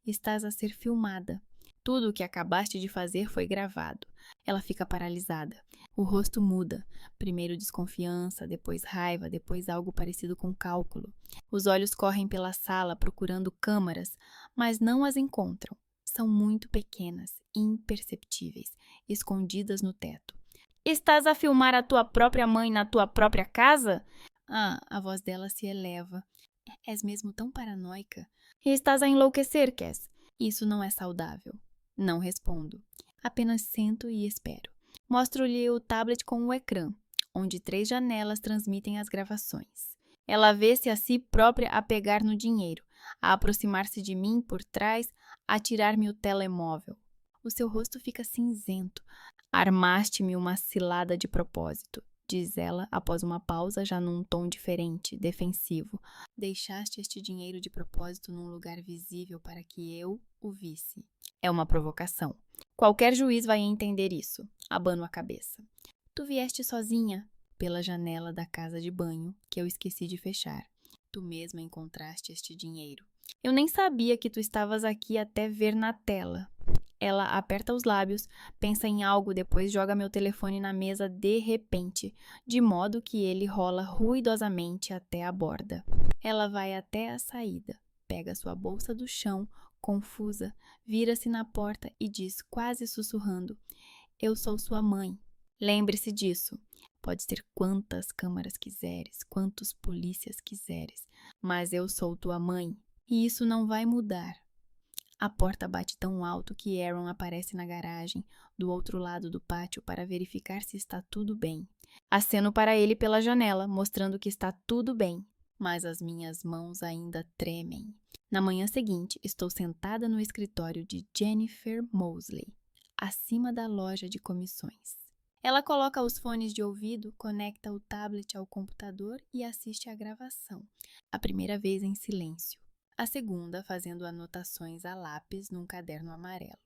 estás a ser filmada. Tudo o que acabaste de fazer foi gravado. Ela fica paralisada. O rosto muda. Primeiro desconfiança, depois raiva, depois algo parecido com cálculo. Os olhos correm pela sala procurando câmaras, mas não as encontram. São muito pequenas, imperceptíveis, escondidas no teto. Estás a filmar a tua própria mãe na tua própria casa? Ah, a voz dela se eleva. És mesmo tão paranoica? Estás a enlouquecer, Cass. Isso não é saudável. Não respondo. Apenas sento e espero. Mostro-lhe o tablet com o ecrã, onde 3 janelas transmitem as gravações. Ela vê-se a si própria a pegar no dinheiro, a aproximar-se de mim por trás, a tirar-me o telemóvel. O seu rosto fica cinzento. Armaste-me uma cilada de propósito, diz ela após uma pausa, já num tom diferente, defensivo. Deixaste este dinheiro de propósito num lugar visível para que eu o visse. É uma provocação. Qualquer juiz vai entender isso. Abano a cabeça. Tu vieste sozinha pela janela da casa de banho, que eu esqueci de fechar. Tu mesma encontraste este dinheiro. Eu nem sabia que tu estavas aqui até ver na tela. Ela aperta os lábios, pensa em algo, depois joga meu telefone na mesa de repente, de modo que ele rola ruidosamente até a borda. Ela vai até a saída, pega sua bolsa do chão, confusa, vira-se na porta e diz, quase sussurrando: eu sou sua mãe. Lembre-se disso. Pode ter quantas câmaras quiseres, quantos polícias quiseres, mas eu sou tua mãe e isso não vai mudar. A porta bate tão alto que Aaron aparece na garagem, do outro lado do pátio, para verificar se está tudo bem. Aceno para ele pela janela, mostrando que está tudo bem, mas as minhas mãos ainda tremem. Na manhã seguinte, estou sentada no escritório de Jennifer Moseley, acima da loja de comissões. Ela coloca os fones de ouvido, conecta o tablet ao computador e assiste à gravação, a primeira vez em silêncio. A segunda fazendo anotações a lápis num caderno amarelo.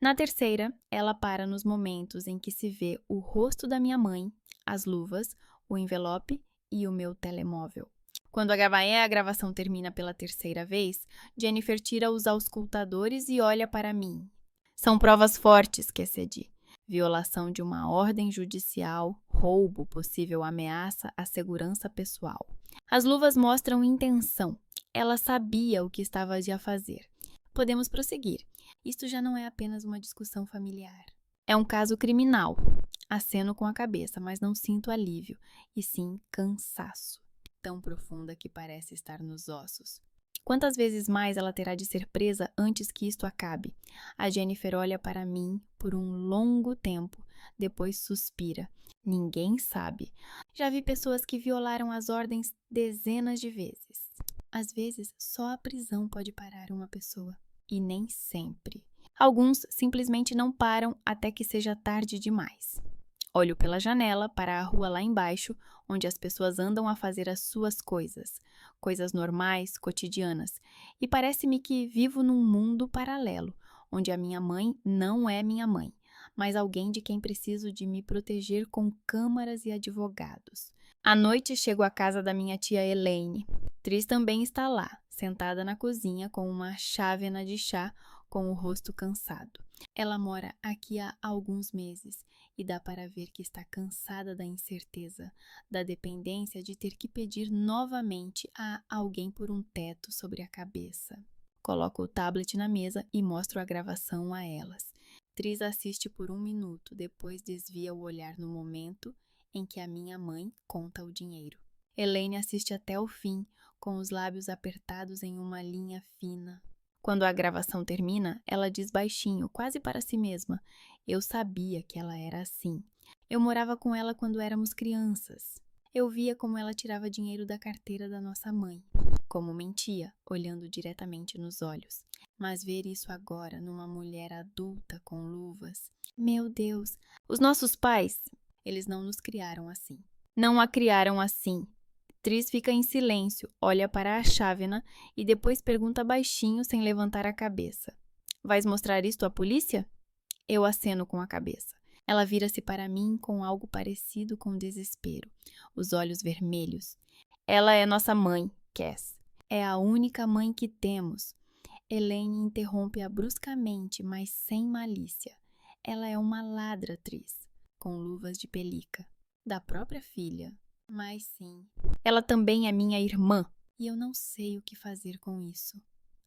Na terceira, ela para nos momentos em que se vê o rosto da minha mãe, as luvas, o envelope e o meu telemóvel. Quando a gravação termina pela terceira vez, Jennifer tira os auscultadores e olha para mim. São provas fortes, Cassidy. Violação de uma ordem judicial, roubo, possível ameaça à segurança pessoal. As luvas mostram intenção. Ela sabia o que estava a fazer. Podemos prosseguir. Isto já não é apenas uma discussão familiar. É um caso criminal. Aceno com a cabeça, mas não sinto alívio, e sim cansaço. Tão profunda que parece estar nos ossos. Quantas vezes mais ela terá de ser presa antes que isto acabe? A Jennifer olha para mim por um longo tempo, depois suspira. Ninguém sabe. Já vi pessoas que violaram as ordens dezenas de vezes. Às vezes, só a prisão pode parar uma pessoa, e nem sempre. Alguns simplesmente não param até que seja tarde demais. Olho pela janela para a rua lá embaixo, onde as pessoas andam a fazer as suas coisas, coisas normais, cotidianas, e parece-me que vivo num mundo paralelo, onde a minha mãe não é minha mãe, mas alguém de quem preciso de me proteger com câmaras e advogados. À noite, chego à casa da minha tia Elaine. Tris também está lá, sentada na cozinha com uma chávena de chá, com o rosto cansado. Ela mora aqui há alguns meses e dá para ver que está cansada da incerteza, da dependência de ter que pedir novamente a alguém por um teto sobre a cabeça. Coloco o tablet na mesa e mostro a gravação a elas. Tris assiste por 1 minuto, depois desvia o olhar no momento em que a minha mãe conta o dinheiro. Elaine assiste até o fim, com os lábios apertados em uma linha fina. Quando a gravação termina, ela diz baixinho, quase para si mesma: "Eu sabia que ela era assim. Eu morava com ela quando éramos crianças. Eu via como ela tirava dinheiro da carteira da nossa mãe. Como mentia, olhando diretamente nos olhos. Mas ver isso agora numa mulher adulta com luvas. Meu Deus, os nossos pais, eles não nos criaram assim. Não a criaram assim." Tris fica em silêncio, olha para a chávena e depois pergunta baixinho sem levantar a cabeça: "Vais mostrar isto à polícia?" Eu aceno com a cabeça. Ela vira-se para mim com algo parecido com desespero, os olhos vermelhos. "Ela é nossa mãe, Cass. É a única mãe que temos." Elaine interrompe-a bruscamente, mas sem malícia. "Ela é uma ladra, Tris, com luvas de pelica. Da própria filha. Mas sim, ela também é minha irmã, e eu não sei o que fazer com isso."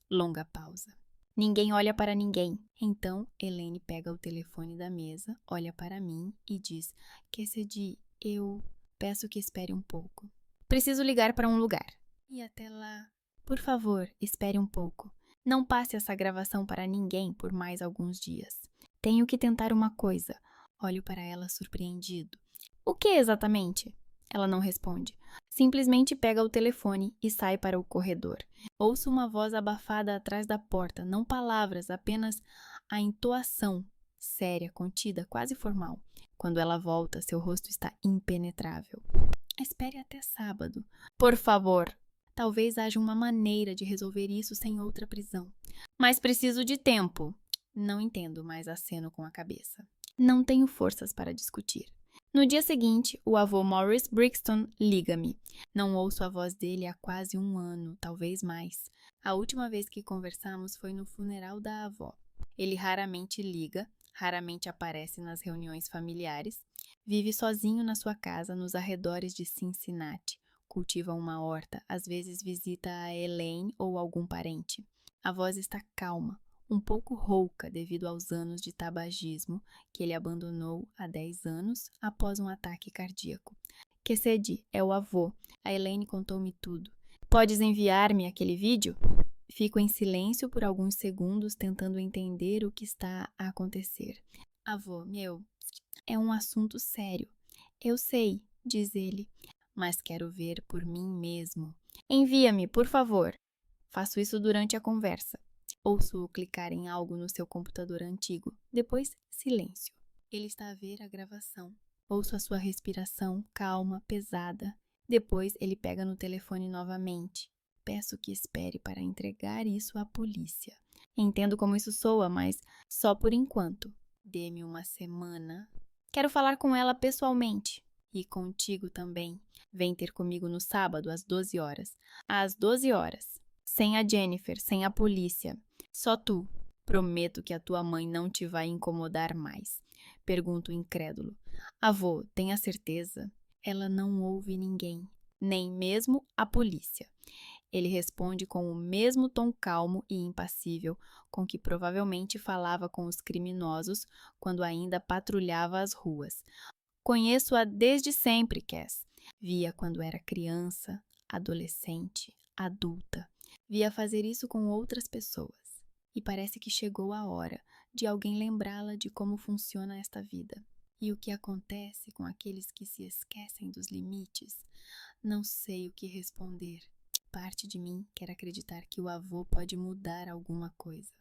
Longa pausa. Ninguém olha para ninguém. Então, Elaine pega o telefone da mesa, olha para mim e diz: "Cassidy, eu peço que espere um pouco. Preciso ligar para um lugar. E até lá, por favor, espere um pouco. Não passe essa gravação para ninguém por mais alguns dias. Tenho que tentar uma coisa." Olho para ela surpreendido. "O que exatamente?" Ela não responde. Simplesmente pega o telefone e sai para o corredor. Ouço uma voz abafada atrás da porta, não palavras, apenas a entoação, séria, contida, quase formal. Quando ela volta, seu rosto está impenetrável. "Espere até sábado. Por favor. Talvez haja uma maneira de resolver isso sem outra prisão. Mas preciso de tempo." Não entendo, mas aceno com a cabeça. Não tenho forças para discutir. No dia seguinte, o avô Maurice Brixton liga-me. Não ouço a voz dele há quase 1 ano, talvez mais. A última vez que conversamos foi no funeral da avó. Ele raramente liga, raramente aparece nas reuniões familiares. Vive sozinho na sua casa nos arredores de Cincinnati. Cultiva uma horta, às vezes visita a Elaine ou algum parente. A voz está calma, um pouco rouca devido aos anos de tabagismo que ele abandonou há 10 anos após um ataque cardíaco. "Cassidy, é o avô. A Elaine contou-me tudo. Podes enviar-me aquele vídeo?" Fico em silêncio por alguns segundos tentando entender o que está a acontecer. "Avô, é um assunto sério." "Eu sei", diz ele, "mas quero ver por mim mesmo." "Envia-me, por favor." Faço isso durante a conversa. Ouço-o clicar em algo no seu computador antigo. Depois, silêncio. Ele está a ver a gravação. Ouço a sua respiração, calma, pesada. Depois, ele pega no telefone novamente. Peço que espere para entregar isso à polícia. Entendo como isso soa, mas só por enquanto. Dê-me uma semana. Quero falar com ela pessoalmente. E contigo também. Vem ter comigo no sábado, às 12 horas. Às 12 horas. Sem a Jennifer, sem a polícia. Só tu. Prometo que a tua mãe não te vai incomodar mais. Pergunto incrédulo. "Avô, tenha certeza?" Ela não ouve ninguém, nem mesmo a polícia. Ele responde com o mesmo tom calmo e impassível com que provavelmente falava com os criminosos quando ainda patrulhava as ruas. "Conheço-a desde sempre, Cass. Via quando era criança, adolescente, adulta. Via fazer isso com outras pessoas. E parece que chegou a hora de alguém lembrá-la de como funciona esta vida. E o que acontece com aqueles que se esquecem dos limites? Não sei o que responder. Parte de mim quer acreditar que o avô pode mudar alguma coisa.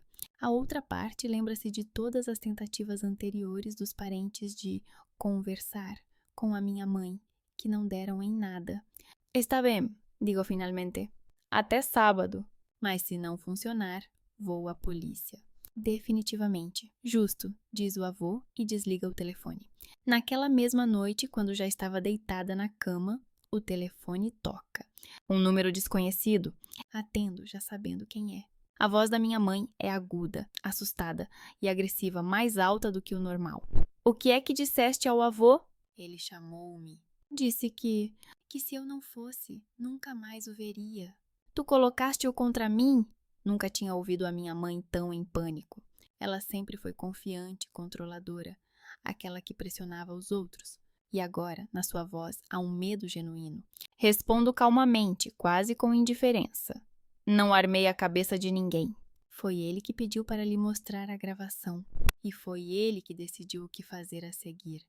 A outra parte lembra-se de todas as tentativas anteriores dos parentes de conversar com a minha mãe, que não deram em nada. "Está bem", digo finalmente. "Até sábado." Mas se não funcionar, vou à polícia. Definitivamente. "Justo", diz o avô e desliga o telefone. Naquela mesma noite, quando já estava deitada na cama, o telefone toca. Um número desconhecido? Atendo, já sabendo quem é. A voz da minha mãe é aguda, assustada e agressiva, mais alta do que o normal. O que é que disseste ao avô? Ele chamou-me. Disse que se eu não fosse, nunca mais o veria. Tu colocaste-o contra mim? Nunca tinha ouvido a minha mãe tão em pânico. Ela sempre foi confiante, controladora, aquela que pressionava os outros. E agora, na sua voz, há um medo genuíno. Respondo calmamente, quase com indiferença. Não armei a cabeça de ninguém. Foi ele que pediu para lhe mostrar a gravação. E foi ele que decidiu o que fazer a seguir.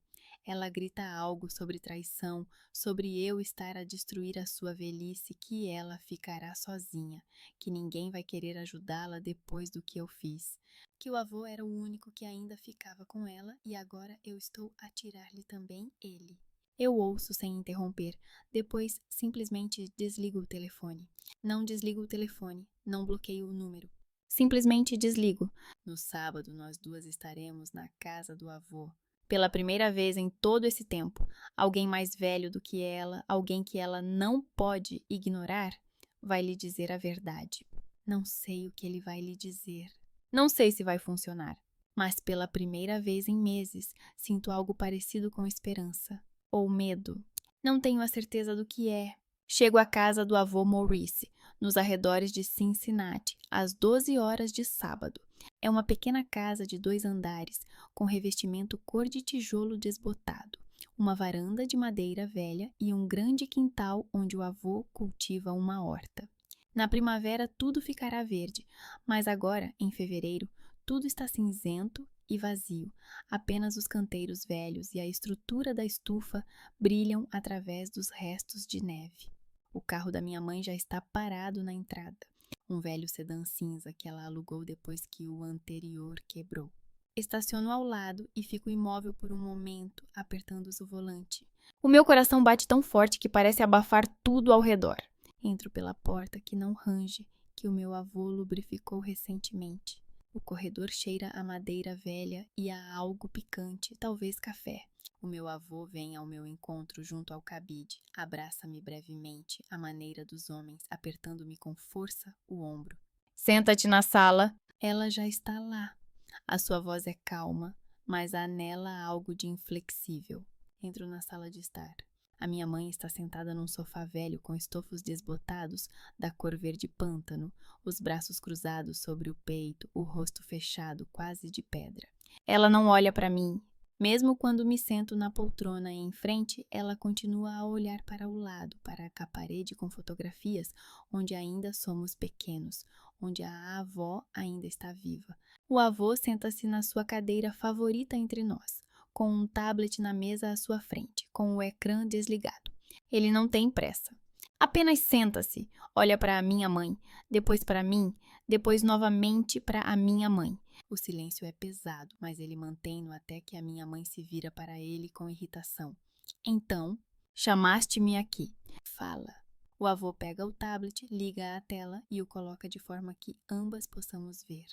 Ela grita algo sobre traição, sobre eu estar a destruir a sua velhice, que ela ficará sozinha, que ninguém vai querer ajudá-la depois do que eu fiz, que o avô era o único que ainda ficava com ela e agora eu estou a tirar-lhe também ele. Eu ouço sem interromper, depois simplesmente desligo o telefone. Não desligo o telefone, não bloqueio o número. Simplesmente desligo. No sábado nós duas estaremos na casa do avô. Pela primeira vez em todo esse tempo, alguém mais velho do que ela, alguém que ela não pode ignorar, vai lhe dizer a verdade. Não sei o que ele vai lhe dizer. Não sei se vai funcionar. Mas pela primeira vez em meses, sinto algo parecido com esperança. Ou medo. Não tenho a certeza do que é. Chego à casa do avô Maurice, nos arredores de Cincinnati, às 12 horas de sábado. É uma pequena casa de 2 andares, com revestimento cor de tijolo desbotado, uma varanda de madeira velha e um grande quintal onde o avô cultiva uma horta. Na primavera tudo ficará verde, mas agora, em fevereiro, tudo está cinzento e vazio. Apenas os canteiros velhos e a estrutura da estufa brilham através dos restos de neve. O carro da minha mãe já está parado na entrada. Um velho sedã cinza que ela alugou depois que o anterior quebrou. Estaciono ao lado e fico imóvel por um momento, apertando o volante. O meu coração bate tão forte que parece abafar tudo ao redor. Entro pela porta que não range, que o meu avô lubrificou recentemente. O corredor cheira a madeira velha e a algo picante, talvez café. O meu avô vem ao meu encontro junto ao cabide, abraça-me brevemente, à maneira dos homens, apertando-me com força o ombro. Senta-te na sala. Ela já está lá. A sua voz é calma, mas há nela algo de inflexível. Entro na sala de estar. A minha mãe está sentada num sofá velho com estofos desbotados, da cor verde pântano, os braços cruzados sobre o peito, o rosto fechado, quase de pedra. Ela não olha para mim. Mesmo quando me sento na poltrona em frente, ela continua a olhar para o lado, para a parede com fotografias, onde ainda somos pequenos, onde a avó ainda está viva. O avô senta-se na sua cadeira favorita entre nós, com um tablet na mesa à sua frente, com o ecrã desligado. Ele não tem pressa. Apenas senta-se, olha para a minha mãe, depois para mim, depois novamente para a minha mãe. O silêncio é pesado, mas ele mantém-no até que a minha mãe se vira para ele com irritação. Então, chamaste-me aqui. Fala. O avô pega o tablet, liga a tela e o coloca de forma que ambas possamos ver.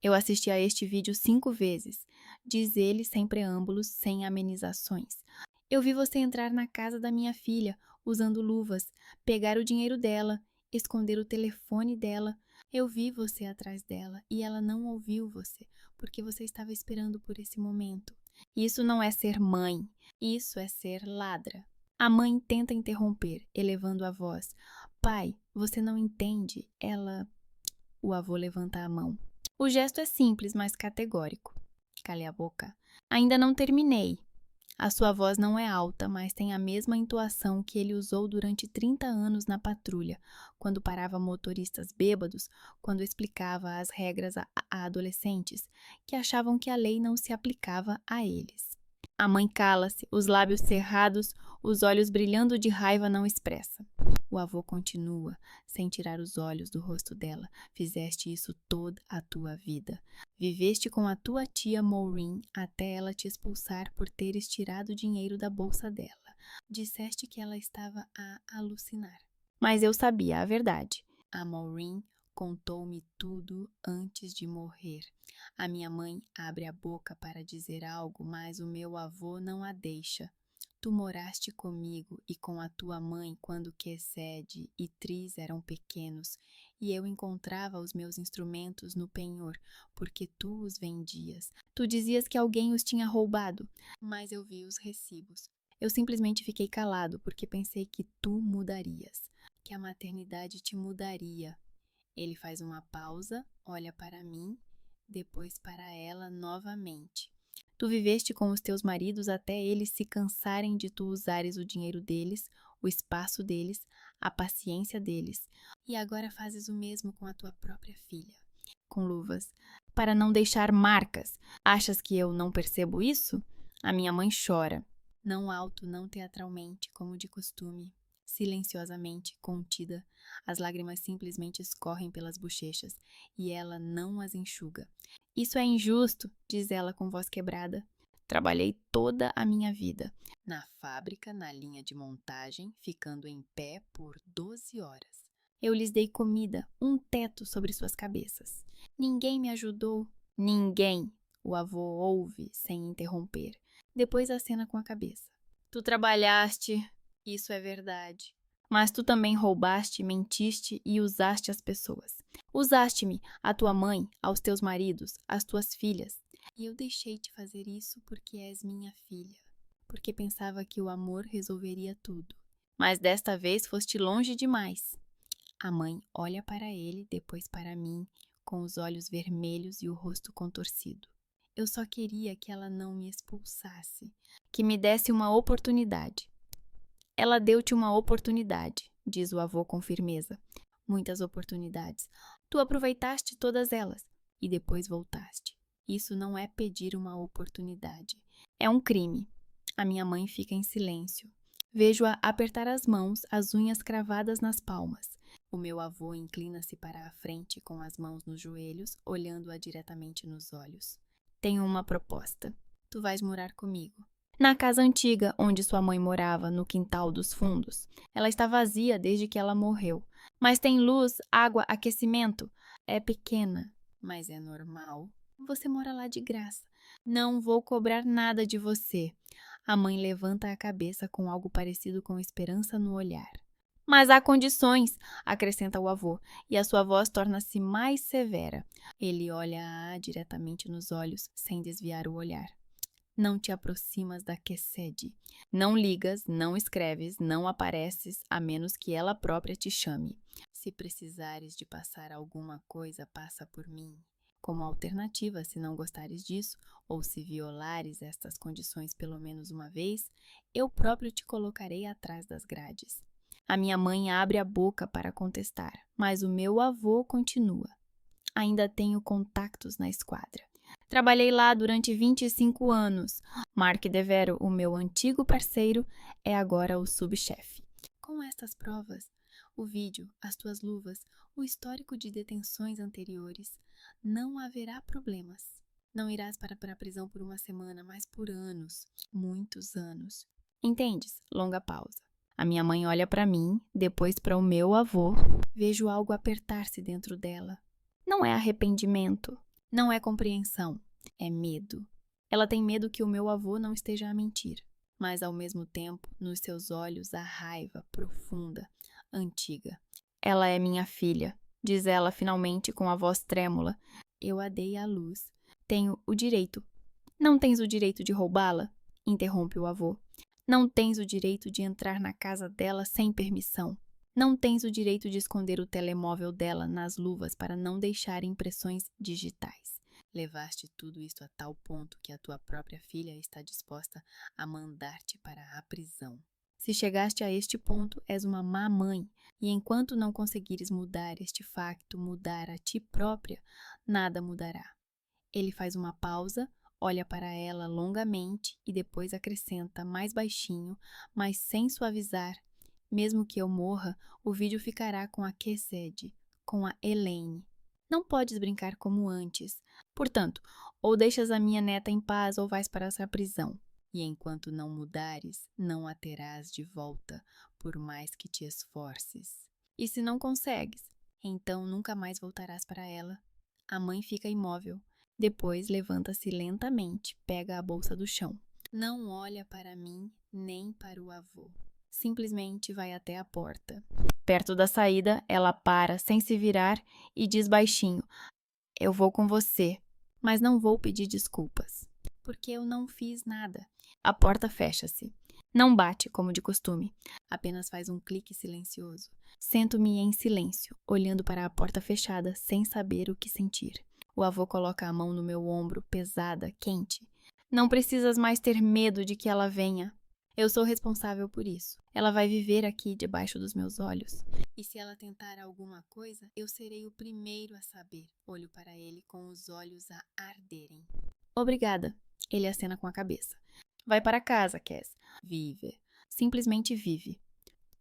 Eu assisti a este vídeo 5 vezes, diz ele sem preâmbulos, sem amenizações. Eu vi você entrar na casa da minha filha, usando luvas, pegar o dinheiro dela, esconder o telefone dela. Eu vi você atrás dela e ela não ouviu você, porque você estava esperando por esse momento. Isso não é ser mãe, isso é ser ladra. A mãe tenta interromper, elevando a voz. Pai, você não entende, ela... O avô levanta a mão. O gesto é simples, mas categórico. Cale a boca. Ainda não terminei. A sua voz não é alta, mas tem a mesma entoação que ele usou durante 30 anos na patrulha, quando parava motoristas bêbados, quando explicava as regras a adolescentes que achavam que a lei não se aplicava a eles. A mãe cala-se, os lábios cerrados, os olhos brilhando de raiva não expressa. O avô continua, sem tirar os olhos do rosto dela. Fizeste isso toda a tua vida. Viveste com a tua tia Maureen até ela te expulsar por teres tirado dinheiro da bolsa dela. Disseste que ela estava a alucinar. Mas eu sabia a verdade. A Maureen contou-me tudo antes de morrer. A minha mãe abre a boca para dizer algo, mas o meu avô não a deixa. Tu moraste comigo e com a tua mãe quando Quesede e Tris eram pequenos, e eu encontrava os meus instrumentos no penhor, porque tu os vendias. Tu dizias que alguém os tinha roubado, mas eu vi os recibos. Eu simplesmente fiquei calado, porque pensei que tu mudarias, que a maternidade te mudaria. Ele faz uma pausa, olha para mim, depois para ela novamente. Tu viveste com os teus maridos até eles se cansarem de tu usares o dinheiro deles, o espaço deles, a paciência deles. E agora fazes o mesmo com a tua própria filha, com luvas, para não deixar marcas. Achas que eu não percebo isso? A minha mãe chora, não alto, não teatralmente, como de costume. Silenciosamente, contida, as lágrimas simplesmente escorrem pelas bochechas e ela não as enxuga. Isso é injusto, diz ela com voz quebrada. Trabalhei toda a minha vida na fábrica, na linha de montagem, ficando em pé por 12 horas. Eu lhes dei comida, um teto sobre suas cabeças. Ninguém me ajudou. Ninguém, o avô ouve sem interromper. Depois acena com a cabeça. Tu trabalhaste, isso é verdade. Mas tu também roubaste, mentiste e usaste as pessoas. Usaste-me, a tua mãe, aos teus maridos, às tuas filhas. E eu deixei-te fazer isso porque és minha filha, porque pensava que o amor resolveria tudo. Mas desta vez foste longe demais. A mãe olha para ele, depois para mim, com os olhos vermelhos e o rosto contorcido. Eu só queria que ela não me expulsasse, que me desse uma oportunidade. Ela deu-te uma oportunidade, diz o avô com firmeza. Muitas oportunidades. Tu aproveitaste todas elas e depois voltaste. Isso não é pedir uma oportunidade. É um crime. A minha mãe fica em silêncio. Vejo-a apertar as mãos, as unhas cravadas nas palmas. O meu avô inclina-se para a frente com as mãos nos joelhos, olhando-a diretamente nos olhos. Tenho uma proposta. Tu vais morar comigo. Na casa antiga, onde sua mãe morava, no quintal dos fundos. Ela está vazia desde que ela morreu. Mas tem luz, água, aquecimento. É pequena, mas é normal. Você mora lá de graça. Não vou cobrar nada de você. A mãe levanta a cabeça com algo parecido com esperança no olhar. Mas há condições, acrescenta o avô, e a sua voz torna-se mais severa. Ele olha-a diretamente nos olhos, sem desviar o olhar. Não te aproximas da Quesede. Não ligas, não escreves, não apareces, a menos que ela própria te chame. Se precisares de passar alguma coisa, passa por mim. Como alternativa, se não gostares disso, ou se violares estas condições pelo menos uma vez, eu próprio te colocarei atrás das grades. A minha mãe abre a boca para contestar, mas o meu avô continua. Ainda tenho contactos na esquadra. Trabalhei lá durante 25 anos. Mark Devero, o meu antigo parceiro, é agora o subchefe. Com estas provas, o vídeo, as tuas luvas, o histórico de detenções anteriores, não haverá problemas. Não irás para a prisão por uma semana, mas por anos, muitos anos. Entendes? Longa pausa. A minha mãe olha para mim, depois para o meu avô. Vejo algo apertar-se dentro dela. Não é arrependimento. Não é compreensão, é medo. Ela tem medo que o meu avô não esteja a mentir, mas ao mesmo tempo, nos seus olhos, a raiva profunda, antiga. Ela é minha filha, diz ela finalmente com a voz trêmula. Eu a dei à luz. Tenho o direito. Não tens o direito de roubá-la? Interrompe o avô. Não tens o direito de entrar na casa dela sem permissão. Não tens o direito de esconder o telemóvel dela nas luvas para não deixar impressões digitais. Levaste tudo isto a tal ponto que a tua própria filha está disposta a mandar-te para a prisão. Se chegaste a este ponto, és uma má mãe, e enquanto não conseguires mudar este facto, mudar a ti própria, nada mudará. Ele faz uma pausa, olha para ela longamente e depois acrescenta mais baixinho, mas sem suavizar. Mesmo que eu morra, o vídeo ficará com a Quesede, com a Elaine. Não podes brincar como antes. Portanto, ou deixas a minha neta em paz ou vais para essa prisão. E enquanto não mudares, não a terás de volta, por mais que te esforces. E se não consegues, então nunca mais voltarás para ela. A mãe fica imóvel. Depois levanta-se lentamente, pega a bolsa do chão. Não olha para mim nem para o avô. Simplesmente vai até a porta. Perto da saída, ela para, sem se virar, e diz baixinho: Eu vou com você, mas não vou pedir desculpas, porque eu não fiz nada. A porta fecha-se. Não bate, como de costume, apenas faz um clique silencioso. Sento-me em silêncio, olhando para a porta fechada, sem saber o que sentir. O avô coloca a mão no meu ombro, pesada, quente. Não precisas mais ter medo de que ela venha. Eu sou responsável por isso. Ela vai viver aqui debaixo dos meus olhos. E se ela tentar alguma coisa, eu serei o primeiro a saber. Olho para ele com os olhos a arderem. Obrigada. Ele acena com a cabeça. Vai para casa, Cass. Vive. Simplesmente vive.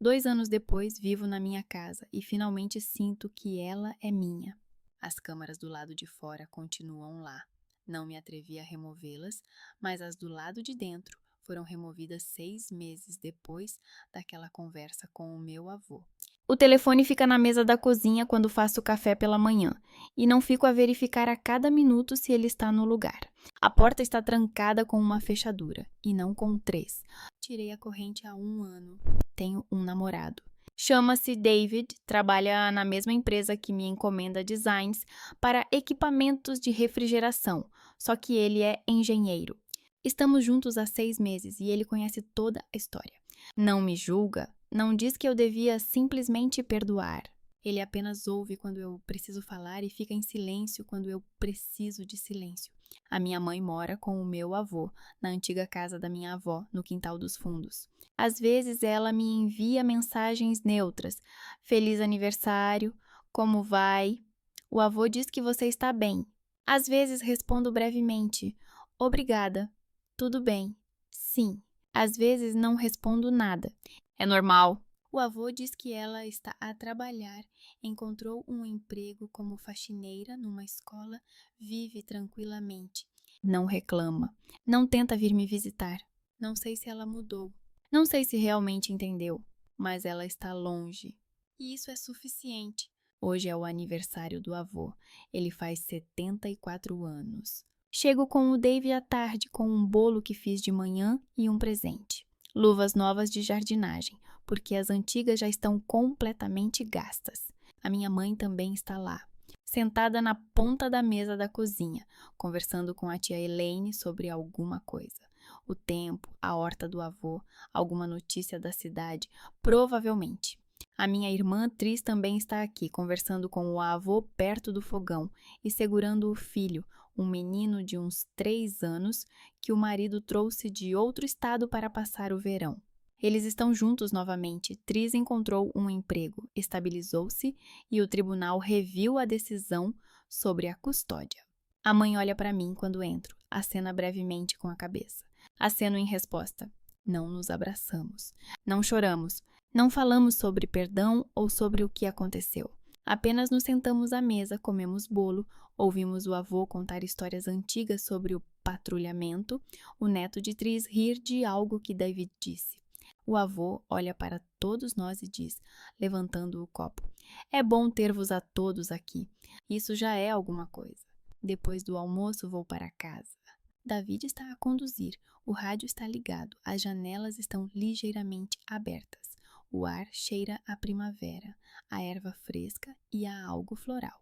2 anos depois, vivo na minha casa e finalmente sinto que ela é minha. As câmaras do lado de fora continuam lá. Não me atrevi a removê-las, mas as do lado de dentro foram removidas 6 meses depois daquela conversa com o meu avô. O telefone fica na mesa da cozinha quando faço café pela manhã, e não fico a verificar a cada minuto se ele está no lugar. A porta está trancada com uma fechadura, e não com 3. Tirei a corrente há 1 ano. Tenho um namorado. Chama-se David, trabalha na mesma empresa que me encomenda designs para equipamentos de refrigeração, só que ele é engenheiro. Estamos juntos há 6 meses e ele conhece toda a história. Não me julga, não diz que eu devia simplesmente perdoar. Ele apenas ouve quando eu preciso falar e fica em silêncio quando eu preciso de silêncio. A minha mãe mora com o meu avô, na antiga casa da minha avó, no quintal dos fundos. Às vezes ela me envia mensagens neutras. Feliz aniversário, como vai? O avô diz que você está bem. Às vezes respondo brevemente, obrigada, tudo bem, sim. Às vezes não respondo nada. É normal. O avô diz que ela está a trabalhar, encontrou um emprego como faxineira numa escola, vive tranquilamente. Não reclama. Não tenta vir me visitar. Não sei se ela mudou. Não sei se realmente entendeu, mas ela está longe. E isso é suficiente. Hoje é o aniversário do avô. Ele faz 74 anos. Chego com o Dave à tarde com um bolo que fiz de manhã e um presente. Luvas novas de jardinagem, porque as antigas já estão completamente gastas. A minha mãe também está lá, sentada na ponta da mesa da cozinha, conversando com a tia Elaine sobre alguma coisa. O tempo, a horta do avô, alguma notícia da cidade, provavelmente. A minha irmã Tris também está aqui, conversando com o avô perto do fogão e segurando o filho, um menino de uns 3 anos que o marido trouxe de outro estado para passar o verão. Eles estão juntos novamente. Tris encontrou um emprego, estabilizou-se e o tribunal reviu a decisão sobre a custódia. A mãe olha para mim quando entro, acena brevemente com a cabeça. Aceno em resposta. Não nos abraçamos. Não choramos. Não falamos sobre perdão ou sobre o que aconteceu. Apenas nos sentamos à mesa, comemos bolo, ouvimos o avô contar histórias antigas sobre o patrulhamento, o neto de Tris rir de algo que David disse. O avô olha para todos nós e diz, levantando o copo: É bom ter-vos a todos aqui. Isso já é alguma coisa. Depois do almoço vou para casa. David está a conduzir, o rádio está ligado, as janelas estão ligeiramente abertas. O ar cheira a primavera, a erva fresca e a algo floral.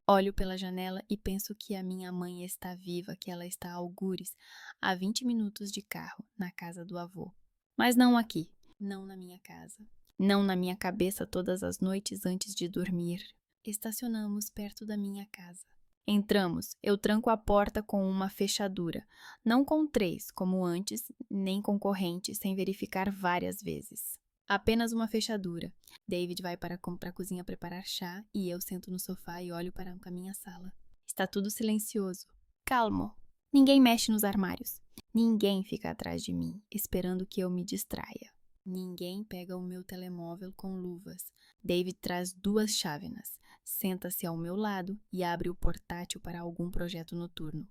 Olho pela janela e penso que a minha mãe está viva, que ela está a algures, a 20 minutos de carro, na casa do avô. Mas não aqui, não na minha casa, não na minha cabeça todas as noites antes de dormir. Estacionamos perto da minha casa. Entramos, eu tranco a porta com uma fechadura, não com 3, como antes, nem com corrente, sem verificar várias vezes. Apenas uma fechadura. David vai para a cozinha preparar chá e eu sento no sofá e olho para a minha sala. Está tudo silencioso. Calmo. Ninguém mexe nos armários. Ninguém fica atrás de mim, esperando que eu me distraia. Ninguém pega o meu telemóvel com luvas. David traz 2 chávenas. Senta-se ao meu lado e abre o portátil para algum projeto noturno.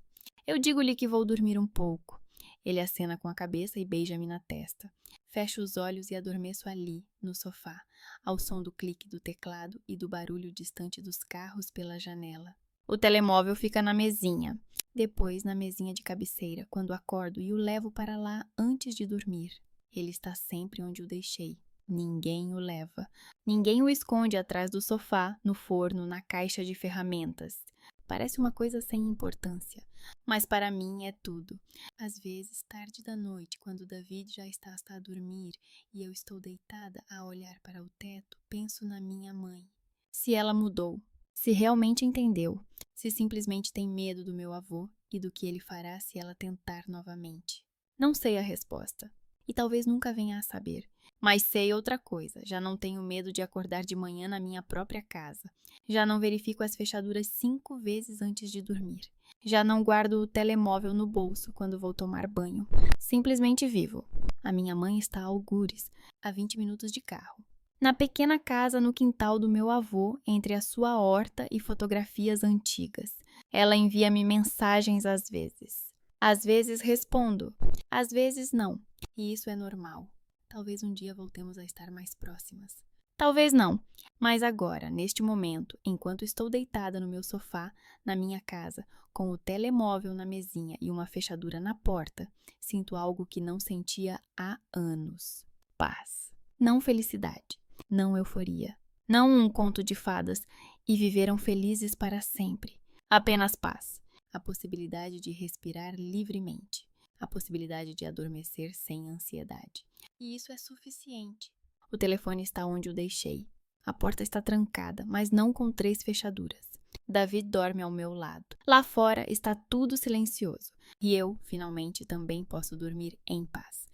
Eu digo-lhe que vou dormir um pouco. Ele acena com a cabeça e beija-me na testa. Fecho os olhos e adormeço ali, no sofá, ao som do clique do teclado e do barulho distante dos carros pela janela. O telemóvel fica na mesinha. Depois, na mesinha de cabeceira, quando acordo e o levo para lá antes de dormir. Ele está sempre onde o deixei. Ninguém o leva. Ninguém o esconde atrás do sofá, no forno, na caixa de ferramentas. Parece uma coisa sem importância, mas para mim é tudo. Às vezes, tarde da noite, quando David já está a dormir e eu estou deitada a olhar para o teto, penso na minha mãe. Se ela mudou, se realmente entendeu, se simplesmente tem medo do meu avô e do que ele fará se ela tentar novamente. Não sei a resposta, e talvez nunca venha a saber. Mas sei outra coisa, já não tenho medo de acordar de manhã na minha própria casa. Já não verifico as fechaduras 5 vezes antes de dormir. Já não guardo o telemóvel no bolso quando vou tomar banho. Simplesmente vivo. A minha mãe está a algures, a 20 minutos de carro. Na pequena casa no quintal do meu avô, entre a sua horta e fotografias antigas. Ela envia-me mensagens às vezes. Às vezes respondo, às vezes não. E isso é normal. Talvez um dia voltemos a estar mais próximas. Talvez não, mas agora, neste momento, enquanto estou deitada no meu sofá, na minha casa, com o telemóvel na mesinha e uma fechadura na porta, sinto algo que não sentia há anos. Paz. Não felicidade. Não euforia. Não um conto de fadas e viveram felizes para sempre. Apenas paz. A possibilidade de respirar livremente. A possibilidade de adormecer sem ansiedade. E isso é suficiente. O telefone está onde o deixei. A porta está trancada, mas não com 3 fechaduras. David dorme ao meu lado. Lá fora está tudo silencioso. E eu, finalmente, também posso dormir em paz.